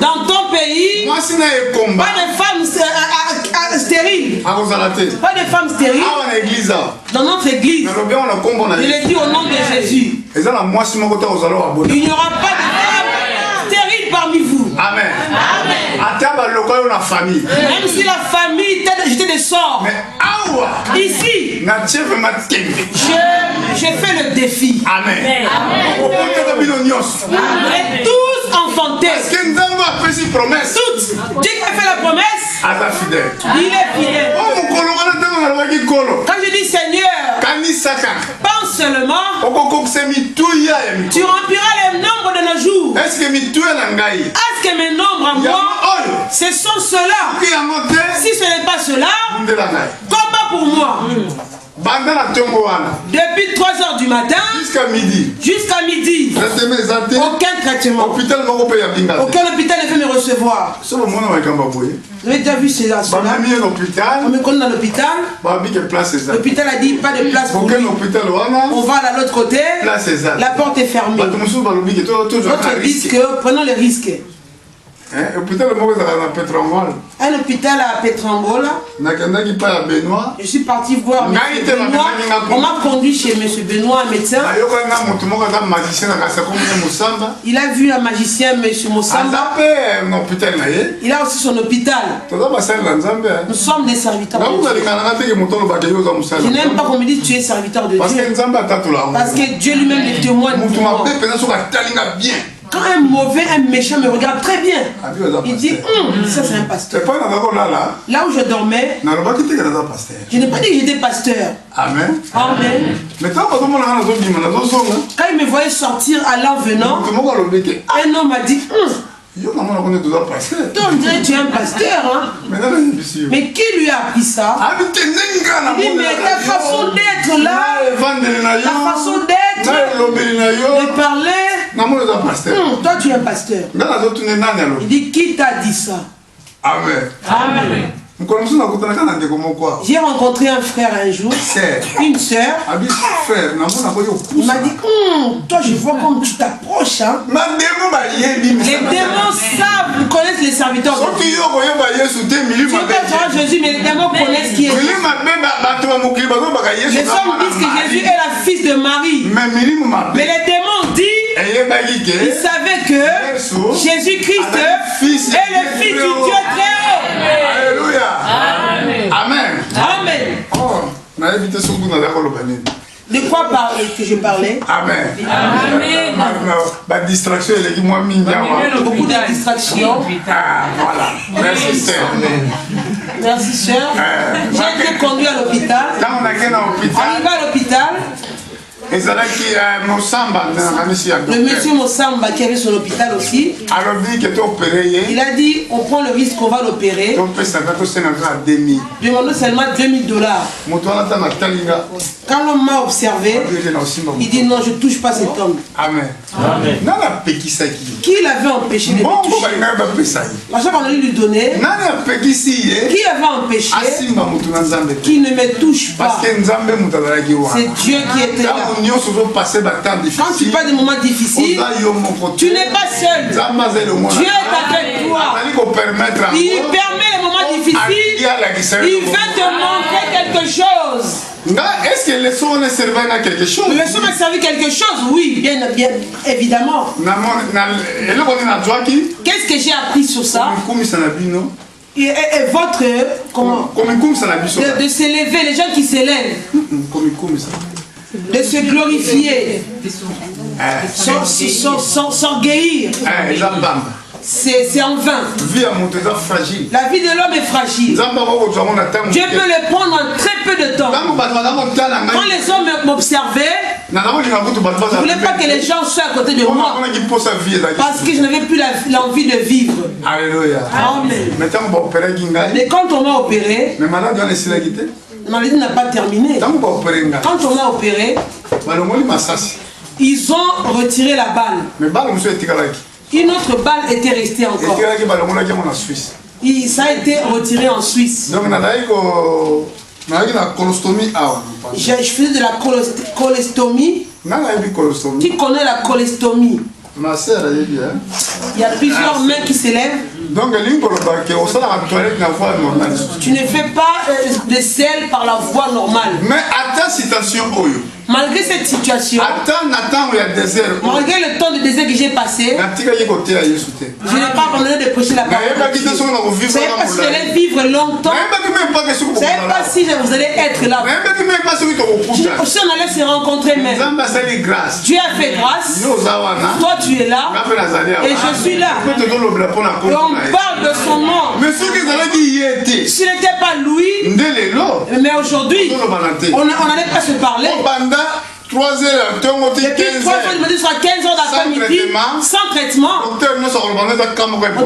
Dans ton pays, pas de femmes stériles. Pas de femmes stériles. Dans notre église, je l'ai dit au nom de Jésus. Il n'y aura pas de femmes stériles parmi vous. Amen. Même si la famille t'a jeté des sorts. Ici, j'ai fait le défi. Amen. Et tous enfantés. Toutes. Dieu qui a fait la promesse, il est fidèle. Quand je dis Seigneur, pense seulement, tu rempliras les nombres de nos jours. Est-ce que mes nombres à moi, ce sont ceux-là? Si ce n'est pas cela, combat pour moi. Depuis 3 h du matin jusqu'à midi, aucun traitement, aucun hôpital ne peut me recevoir. Vous avez déjà vu cela? On me connaît dans l'hôpital. L'hôpital a dit pas de place pour lui. On va à l'autre côté, la porte est fermée. Notre risque, prenons le risque. Un hôpital à Pétrambol. Je suis parti voir M. Benoît. On m'a conduit chez M. Benoît, un médecin. Il a vu un magicien, M. Moussamba. Il a aussi son hôpital. Nous sommes des serviteurs de Dieu. Je n'aime pas qu'on me dise tu es serviteur de Dieu. Parce que Dieu lui-même est témoin de moi. Quand un mauvais, un méchant me regarde très bien, il dit ça c'est un pasteur. Là où je dormais, je n'ai pas dit que j'étais pasteur. Amen. Amen. Quand il me voyait sortir à l'an venant, un homme m'a dit donc tu es un pasteur, hein? Mais qui lui a appris ça? Il dit mais ta façon d'être là, la façon d'être, de parler, toi tu es un pasteur. Il dit qui t'a dit ça? Amen. Amen. J'ai rencontré un frère un jour, une soeur. Il m'a dit, toi je vois comme tu t'approches. Hein? Les démons savent, connaissent les serviteurs de Dieu. Tu peux Jésus, mais les démons connaissent qui est Jésus. Les hommes disent que Jésus est la fille de Marie. Mais les démons disent, ils savaient que Jésus-Christ est le Fils du Dieu très haut. Alléluia. Amen. Amen. Amen. De quoi que je parlais? Amen. Amen. Distraction, beaucoup de distractions. Voilà. Merci, sœur. Merci, sœur. J'ai été conduit à l'hôpital. Arrivé à l'hôpital. Le monsieur Moussamba qui avait son hôpital aussi, il a dit on prend le risque qu'on va l'opérer. Demandons seulement $2000. Quand l'homme m'a observé, il dit non, je ne touche pas cet homme. Amen. Amen. Qui l'avait empêché de me toucher? À chaque fois qu'on allait lui donner, qui avait empêché qu'il ne me touche pas? C'est Dieu qui était là. Quand tu passes des moments difficiles, tu n'es pas seul. Dieu est avec toi. Il permet les moments difficiles. Il veut te montrer quelque chose. Est-ce que le son ne servait à quelque chose. Le son m'a servi quelque chose, oui, bien évidemment. Qu'est-ce que j'ai appris sur ça? Et votre comment de s'élever, les gens qui s'élèvent, de se glorifier, s'orgueillir. C'est en vain. La vie de l'homme est fragile. Dieu peut le prendre en très peu de temps. Quand les hommes m'observaient, je ne voulais pas que les gens soient à côté de moi, parce que je n'avais plus l'envie de vivre. Alléluia. Amen. Mais quand on m'a opéré, la maladie n'a pas terminé. Quand on m'a opéré, ils ont retiré la balle. Une autre balle était restée encore. Ça a été retiré en Suisse. Donc, je faisais de la colostomie. Qui connaît la colostomie? Ma sœur, elle est bien. Il y a plusieurs mains qui s'élèvent. Donc, tu ne fais pas de sel par la voie normale. Mais à ta citation, malgré cette situation, malgré le temps de désert que j'ai passé, je n'ai pas abandonné de prêcher la parole. Je ne savais pas si j'allais vivre longtemps. Je ne savais pas si vous allez être là. Si on allait se rencontrer même. Dieu a fait grâce. Toi tu es là. Et je suis là. Et on parle de son nom. S'il n'était pas Louis, mais aujourd'hui, on n'allait pas se parler. 3 heures, depuis 3 heures, jusqu'à 15 heures d'après-midi, sans traitement, on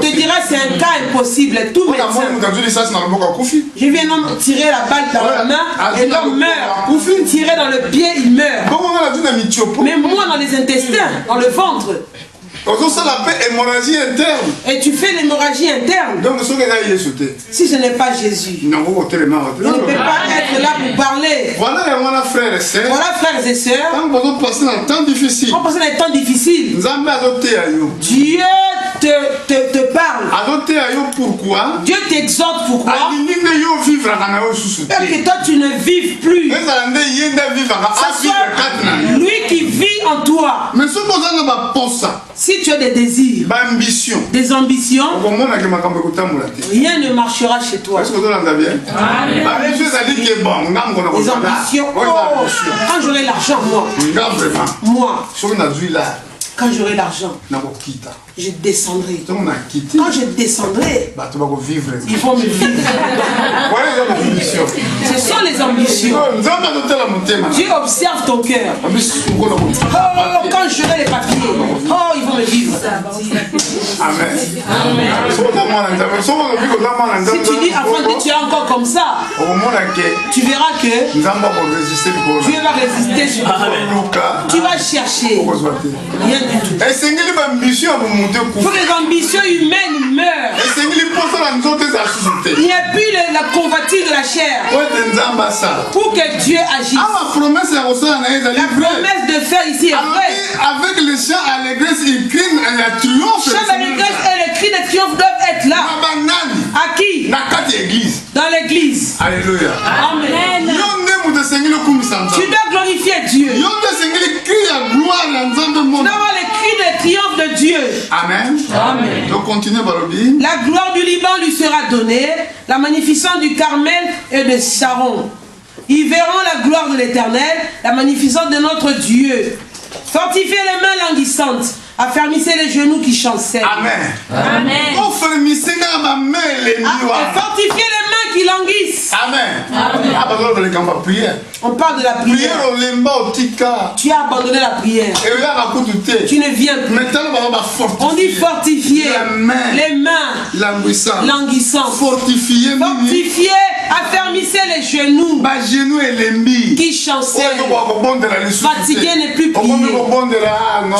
te dira c'est un cas impossible. Tout médecin. Je viens d'homme tirer la balle dans la main et l'homme meurt. Tirer dans le pied, il meurt. Mais moi dans les intestins, dans le ventre. Et tu fais l'hémorragie interne. Donc, si ce n'est pas Jésus, je ne peux pas être là pour parler. Voilà frères et sœurs. Quand vous passez dans les temps difficiles, Dieu te parle. Pourquoi? Dieu t'exhorte. Pourquoi? Parce que toi tu ne vives plus. Ça soit lui qui vit en toi. Si tu as des désirs, des ambitions, rien ne marchera chez toi. Les ambitions, quand j'aurai l'argent, moi, quand j'aurai l'argent, je descendrai. Quand je descendrai, ils vont me vivre. Ce sont les ambitions. Dieu observe ton cœur. Quand j'aurai les papiers, ils vont me vivre. Amen. Si tu dis avant que tu es encore comme ça, tu verras que Dieu va résister sur toi. Tu vas chercher. Rien du tout. Il faut que les ambitions humaines meurent. Il n'y a plus la convoitise de la chair. Pour que Dieu agisse. La promesse de faire ici est vraie. Avec les chants allégresse, ils crient un triomphe. Les chants d'allégresse et les cris de triomphe doivent être là. À qui? Dans l'église. Alléluia. Amen. Tu dois glorifier Dieu. Tu dois avoir les cris de triomphe de Dieu. Amen. Amen. Donc continuez par le. La gloire du Liban lui sera donnée, la magnificence du Carmel et de Saron. Ils verront la gloire de l'Éternel, la magnificence de notre Dieu. Fortifiez les mains languissantes, affermissez les genoux qui chancellent. Amen. Amen. Fortifiez les mains qui languissent. Amen. Amen. On parle de la prière. Tu as abandonné la prière. Tu ne viens plus. On dit fortifier les mains languissantes. Fortifier, affermissez les genoux qui chancellent. Fatigué n'est plus prier.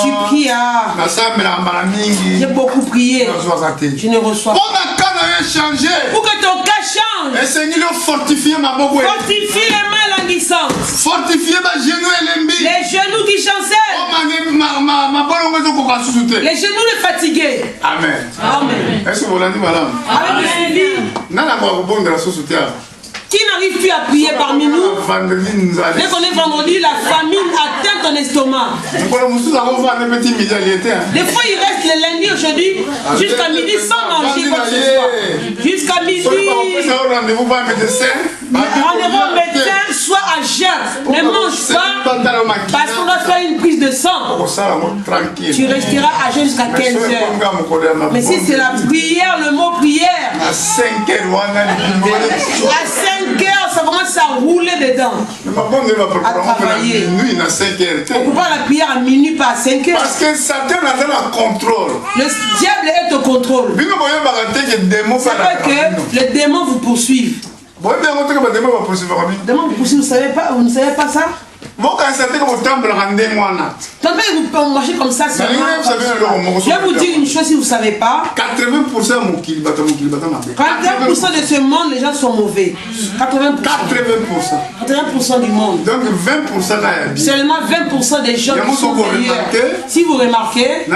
Tu pries. J'ai beaucoup prié. Je ne reçois pas. Pour que ton cas change. Fortifie les mains languissantes. Les genoux qui chancellent. Les genoux les fatigués. Amen. Amen. Est-ce que vous l'avez dit, madame? Avec le suivi. Qui n'a n'arrives plus à prier parmi nous, dès qu'on est vendredi, la famine atteint ton estomac. Des fois, il reste le lundi aujourd'hui jusqu'à midi sans manger quoi que ce soit. Jusqu'à midi, rendez-vous au médecin, soit à jeun. Ne mange pas parce qu'on doit faire une prise de sang. Tu resteras à jeun jusqu'à 15 heures. Mais si c'est la prière, le mot prière, à 5 heures, ça commence à rouler dedans. À travailler. On ne peut pas la prière à minuit, pas à 5 heures. Parce que Satan a le contrôle. Le diable est au contrôle. C'est vrai que les démons vous poursuivent. Les démons vous poursuivent, vous ne savez pas ça? Tant que vous marchez comme ça, je vais vous dire une chose si vous ne savez pas. 80% de ce monde, les gens sont mauvais. 80% du monde. Donc 20% seulement 20% des gens qui sont meilleurs. Si vous remarquez,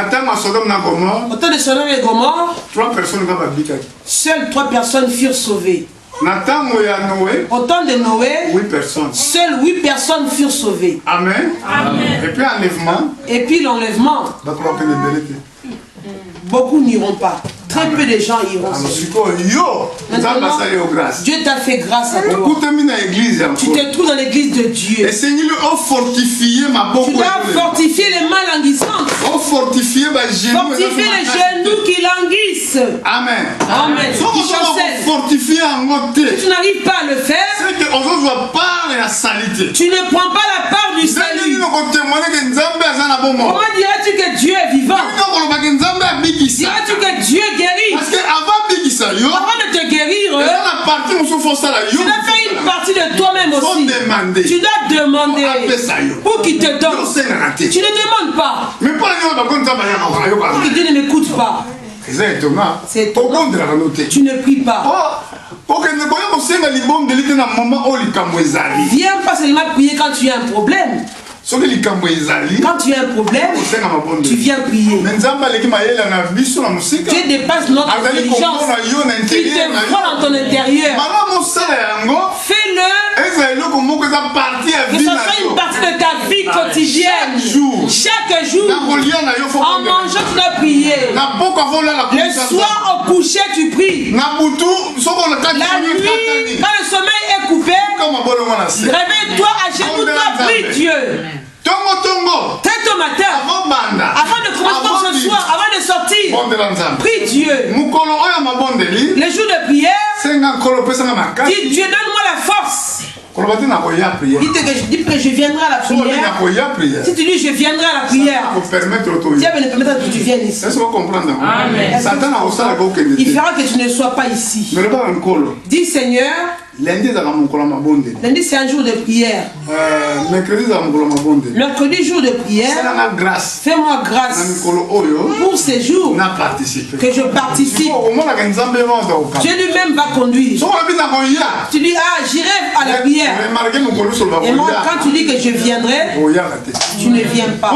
au temps de Sodome et Gomorrhe, seules 3 personnes furent sauvées. Au temps de Noé, 8 personnes. Seules 8 personnes furent sauvées. Amen. Amen. Et puis l'enlèvement. Beaucoup n'iront pas. Très peu de gens iront. Maintenant, Dieu t'a fait grâce à toi. Tu te trouves dans l'église de Dieu. Tu dois fortifier les mains languissantes. Fortifier les genoux qui languissent. Amen. Amen. Qui chancellent. Tu n'arrives pas à le faire. Tu ne prends pas la part du salut. Comment dirais-tu que Dieu est vivant? Dirais-tu que Dieu guérit? Parce qu'avant de te guérir, tu dois faire une partie de toi-même aussi. Tu dois demander pour qu'il te donne. Tu ne demandes pas. Pour que Dieu ne m'écoute pas. C'est étonnant. Tu ne pries pas. Viens pas seulement prier quand tu as un problème. Quand tu as un problème, tu viens prier. Dieu dépasse notre intelligence. Il te voit dans ton intérieur. Fais-le. Que ce soit une partie de ta vie quotidienne. Chaque jour, en mangeant, tu dois prier. Le soir, au coucher, tu pries. La nuit, quand le sommeil est coupé, réveille-toi à genoux, toi, prie Dieu. Tête au matin, avant de commencer ce soir, avant de sortir, prie Dieu. Le jour de prière, dis Dieu, donne-moi la force. Dis que je viendrai à la prière. Si tu dis je viendrai à la prière, Dieu va ne permettre que tu viennes ici. Amen. Il fera que tu ne sois pas ici. Dis Seigneur, lundi c'est un jour de prière. Mercredi jour de prière. Fais-moi grâce pour ces jours que je participe. Dieu lui-même va conduire. Tu dis j'irai à la prière. Et moi quand tu dis que je viendrai, tu ne viens pas.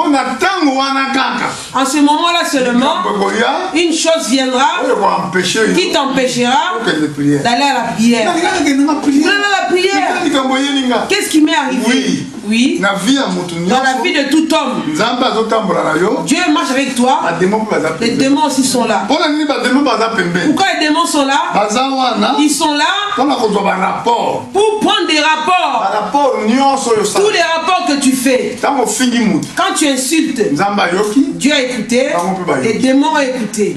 En ce moment-là seulement, une chose viendra qui t'empêchera d'aller à la prière. La prière. Qu'est-ce qui m'est arrivé? Oui. Dans la vie de tout homme, Dieu marche avec toi. Les démons aussi sont là. Pourquoi les démons sont là? Ils sont là pour prendre des rapports. Tous les rapports que tu fais. Quand tu insultes, Dieu a écouté. Les démons ont écouté.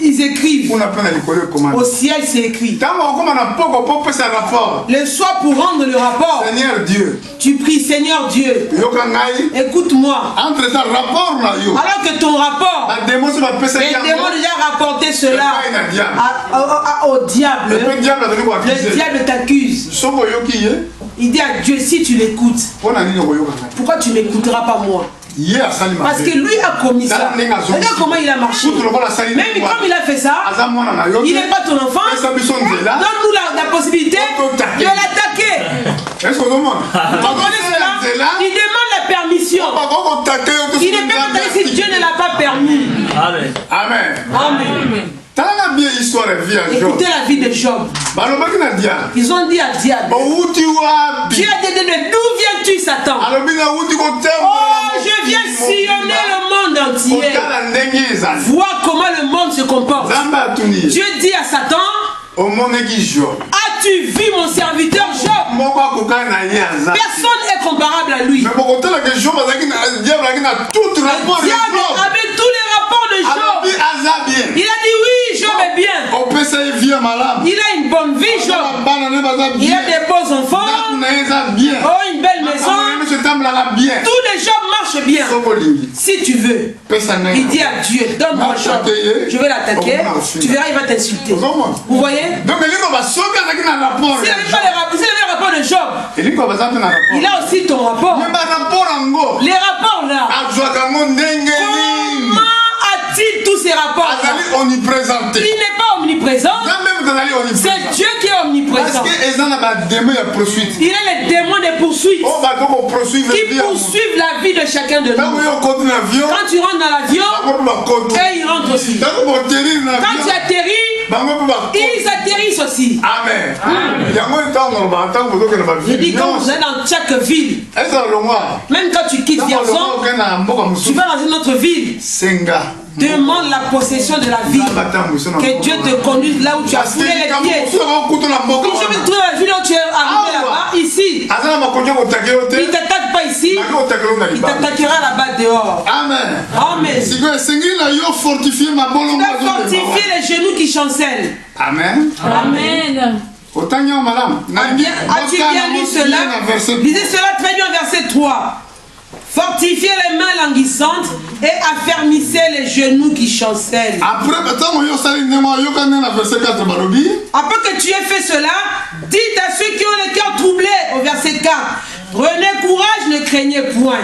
Ils écrivent. Au ciel, c'est écrit. Le soir, pour rendre le rapport, Seigneur Dieu, tu pries, Seigneur Dieu, écoute-moi. Alors que ton rapport, les démons déjà rapporté cela au diable. Le diable t'accuse. Il dit à Dieu, si tu l'écoutes, pourquoi tu ne m'écouteras pas moi? Parce que lui a commis ça. Regarde comment il a marché. Même comme il a fait ça, il n'est pas ton enfant. Donne-nous la possibilité de l'attaquer. Il demande la permission. Il ne peut pas attaquer si Dieu ne l'a pas permis. Amen. Amen. Écoutez la vie de Job. Ils ont dit à diable. Tu as dit, d'où viens-tu, Satan? Oh, je viens sillonner le monde entier. Vois comment le monde se comporte. Dieu dit à Satan, as-tu vu mon serviteur Job? Personne n'est comparable à lui. Le diable avait tous les rapports de Job. Il a dit oui, Job est bien. Il a une bonne vie, Job. Il a des beaux enfants. Oh, une belle maison. Tout de Job marche bien. Si tu veux, il dit à Dieu, donne-moi Job. Je vais l'attaquer. Tu verras, il va t'insulter. Vous voyez? S'il n'avait le rapport de Job, il a aussi ton rapport. Les rapports là. Comment a-t-il tous ces rapports là? Il n'est pas omniprésent. C'est Dieu qui est omniprésent. Il a les démons de poursuite qui poursuivent la vie de chacun de nous. Quand tu rentres dans l'avion, et ils rentrent aussi. Quand tu atterris, ils atterrissent aussi. Amen. Je dis, quand vous êtes dans chaque ville, même quand tu quittes Vierzon, tu vas dans une autre ville. Demande la possession de la ville. Que Dieu te conduise là où tu as foulé les pieds. Si je me trouve dans la ville où tu es arrivé là-bas, ici. Il ne t'attaque pas ici. Il t'attaquera là-bas dehors. Amen. Amen. Tu dois fortifier les genoux qui chancellent. Amen. Amen. As-tu bien lu cela? Lisez cela très bien, verset 3. Fortifiez les mains languissantes et affermissez les genoux qui chancellent. Après que tu aies fait cela, dites à ceux qui ont le cœur troublé, au verset 4, prenez courage, ne craignez point.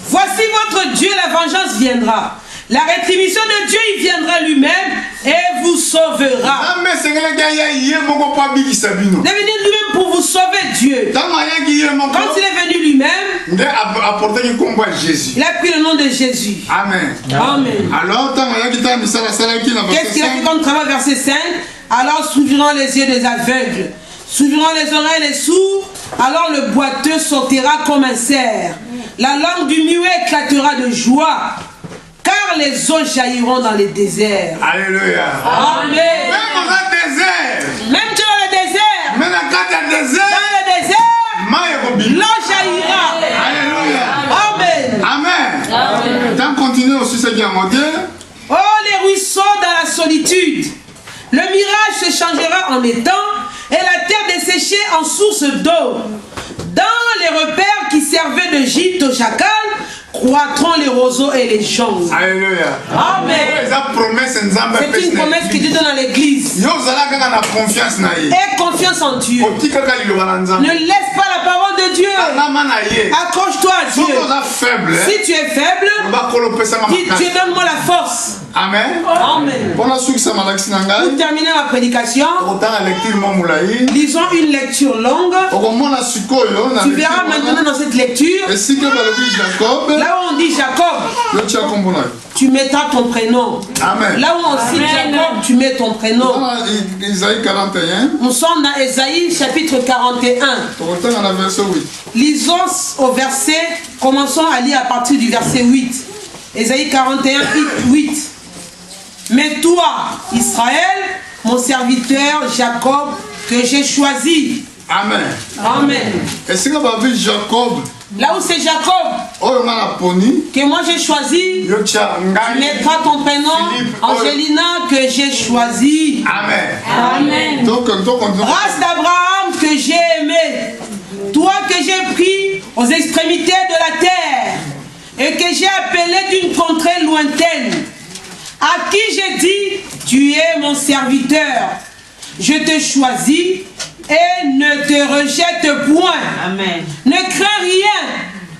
Voici votre Dieu, la vengeance viendra. La rétribution de Dieu, il viendra lui-même et vous sauvera. Il est venu lui-même pour vous sauver, Dieu. Quand il est venu lui-même, il a pris le nom de Jésus. Amen. Amen. Alors, qu'est-ce qu'il a fait comme travail, verset 5? Alors s'ouvriront les yeux des aveugles, s'ouvriront les oreilles des sourds, alors le boiteux sortira comme un cerf. La langue du muet éclatera de joie. Car les eaux jailliront dans les déserts. Alléluia. Amen. Même dans le désert. Même dans le désert. Même dans le désert. L'eau jaillira. Alléluia. Amen. Amen. Tant continuer aussi ce qui a monté. Oh, les ruisseaux dans la solitude. Le mirage se changera en étang et la terre desséchée en source d'eau. Dans les repères qui servaient de gîte aux chacals, croîtront les roseaux et les joncs. Alléluia. Amen. C'est une promesse que Dieu donne à l'église. Aie confiance en Dieu. Ne laisse pas la parole de Dieu. Accroche-toi à Dieu. Si tu es faible, dis Dieu, donne-moi la force. Amen. Amen. Pour terminer ma prédication, lisons une lecture longue. Tu verras maintenant dans cette lecture, là où on dit Jacob, tu mettras ton prénom. Amen. Là où on cite Jacob, tu mets ton prénom. Nous sommes dans Ésaïe chapitre 41. Lisons au verset, commençons à lire à partir du verset 8. Ésaïe 41, 8. Mais toi, Israël, mon serviteur Jacob, que j'ai choisi. Amen. Amen. Est-ce que vous avez vu Jacob? Là où c'est Jacob, que moi j'ai choisi, tu mettras ton prénom Angelina, que j'ai choisi. Amen. Amen. Race d'Abraham que j'ai aimé, toi que j'ai pris aux extrémités de la terre et que j'ai appelé d'une contrée lointaine, à qui j'ai dit, tu es mon serviteur, je te choisis et ne te rejette point. Amen. Ne crains rien,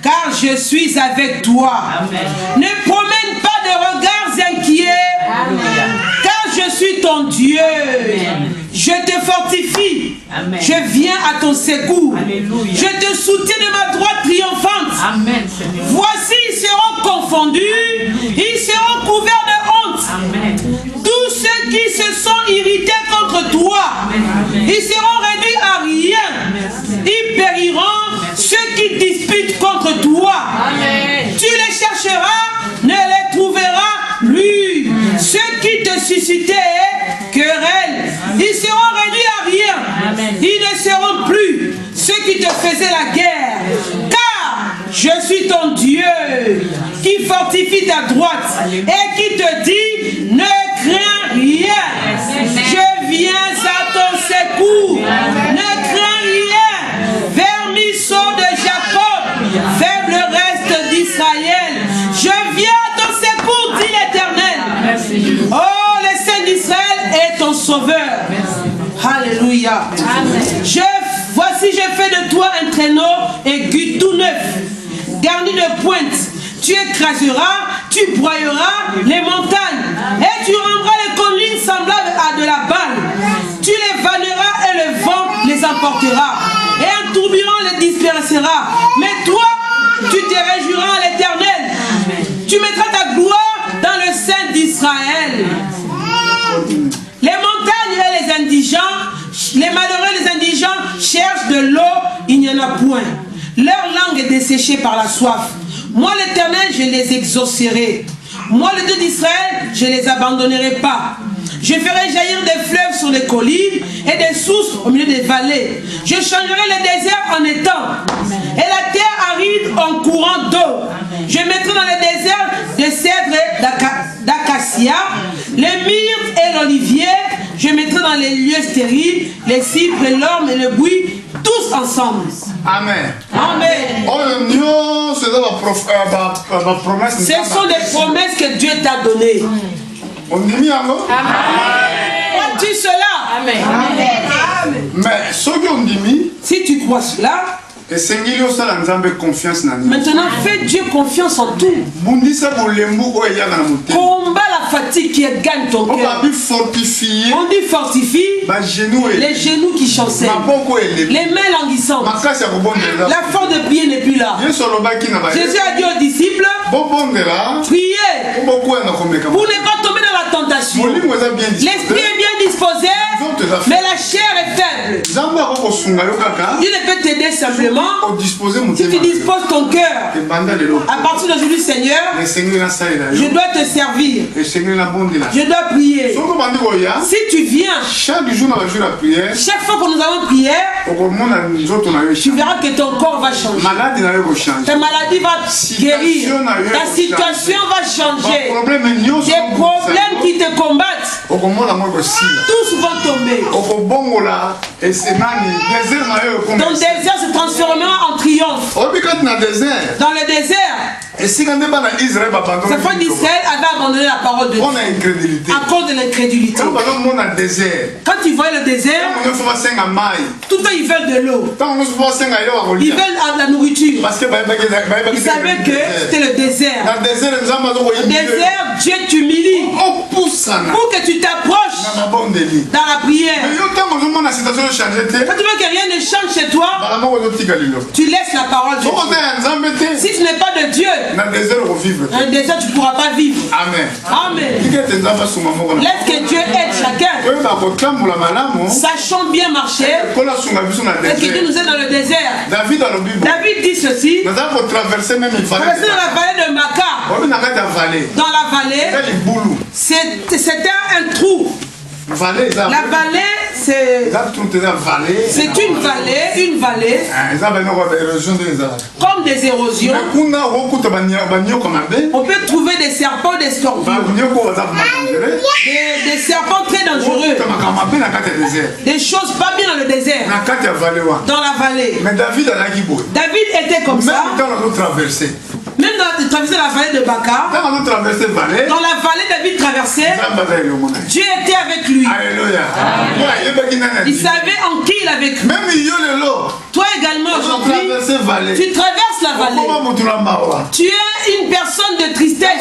car je suis avec toi. Amen. Ne promène pas de regards inquiets. Amen. Car je suis ton Dieu. Amen. Je te fortifie. Amen. Je viens à ton secours. Alléluia. Je te soutiens de ma droite triomphante. Amen, Seigneur. Voici, ils seront confondus. Alléluia. Ils seront couverts de honte. Amen. Tous ceux toi. Amen. Tu les chercheras, ne les trouveras plus. Ceux qui te suscitaient querelle, ils seront réduits à rien. Amen. Ils ne seront plus ceux qui te faisaient la guerre. Car je suis ton Dieu qui fortifie ta droite et qui te dit ne crains rien. Je viens à ton secours. Ne crains rien. Vermisseau de Jacob, faible reste d'Israël. Je viens à ton secours, dit l'Éternel. Oh, le Saint d'Israël est ton sauveur. Alléluia. Voici, je fais de toi un traîneau aigu tout neuf, garni de pointes. Tu écraseras, tu broyeras les montagnes et tu rendras les collines semblables à de la balle. Tu les vanneras et le vent les emportera et un tourbillon les dispersera. Mais toi, tu te réjouiras à l'Éternel. Tu mettras ta gloire dans le sein d'Israël. Les montagnes et les indigents, les malheureux, les indigents cherchent de l'eau, il n'y en a point. Leur langue est desséchée par la soif. Moi l'Éternel, je les exaucerai. Moi le Dieu d'Israël, je ne les abandonnerai pas. Je ferai jaillir des fleuves sur les collines et des sources au milieu des vallées. Je changerai le désert en étang et la terre aride en courant d'eau. Je mettrai dans le désert des cèdres d'acacia, les myrtes et l'olivier. Je mettrai dans les lieux stériles les cypres, l'orme et le buis, tous ensemble. Amen. Amen. Ce sont des promesses que Dieu t'a données. Amen. Crois-tu cela? Amen. Amen. Mais si tu crois cela, maintenant fais Dieu confiance en tout. Combat la fatigue qui gagne ton cœur. On dit fortifie les genoux qui chancellent, les mains languissantes. La force de prier n'est plus là. Jésus a dit aux disciples, priez pour ne pas tomber dans la tentation. L'esprit est bien disposé, mais la chair est faible. Dieu ne peut t'aider simplement si tu disposes ton cœur. À partir d'aujourd'hui, Seigneur, je dois te servir. Je dois prier. Si tu viens chaque fois que nous avons prié, tu verras que ton corps va changer. Ta maladie va guérir. Ta situation va changer. Des problèmes qui te combattent, tous vont tomber. Ton désert se transformera en triomphe. Dans le désert, cette fois d'Israël avait abandonné la parole de Dieu à cause de l'incrédulité. Quand ils voient le désert, tout le temps ils veulent de l'eau. Ils veulent de la nourriture. Ils savaient que c'était le désert. Le désert, Dieu t'humilie pour que tu t'approches dans la prière. Quand tu veux que rien ne change chez toi, tu laisses la parole de Dieu. Si ce n'est pas de Dieu, dans le désert, tu ne pourras pas vivre. Amen. Amen. Laisse que Dieu aide chacun. Sachons bien marcher. Et que Dieu nous aide dans le désert. David dit ceci. Traverser dans la vallée de Maca. Dans la vallée, c'était un trou. La vallée, c'est une vallée comme des érosions. On peut trouver des serpents, des scorpions, des serpents très dangereux, des choses pas bien dans le désert, dans la vallée. Mais David était comme ça. Même dans traverser la vallée de Baca, dans la vallée David traversait, Dieu était avec lui. Alléluia. Il savait en qui il avait cru. Toi également aujourd'hui, tu traverses la vallée. Tu es une personne de tristesse.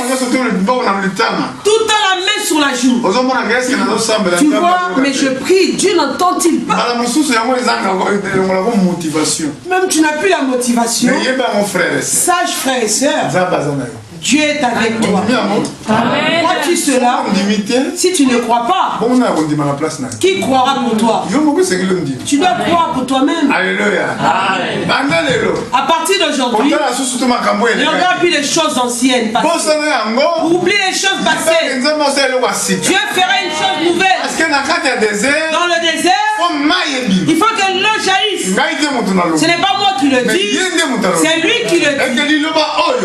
Tout le temps la main sur la joue. Tu vois, mais je prie, Dieu n'entend-il pas? Même tu n'as plus la motivation. Sage frère et sœur, Dieu est avec toi. Crois-tu cela? Si tu ne crois pas, qui croira pour toi? Tu dois croire pour toi-même. Alléluia. À partir d'aujourd'hui, aujourd'hui. Ne regarde plus les choses anciennes. Oublie les choses passées. Dieu fera une chose nouvelle. Dans le désert, il faut que l'eau jaillisse. Ce n'est pas moi qui le dis, c'est lui qui le dit.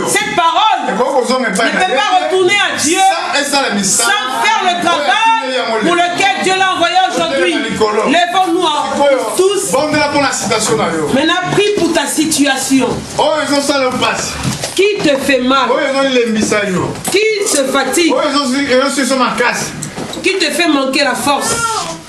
Cette parole ne peut pas retourner à Dieu sans faire le travail pour lequel Dieu l'a envoyé aujourd'hui. Lèvons-nous tous. Maintenant, prie pour ta situation. Qui te fait mal? Qui se fatigue? Qui te fait manquer la force?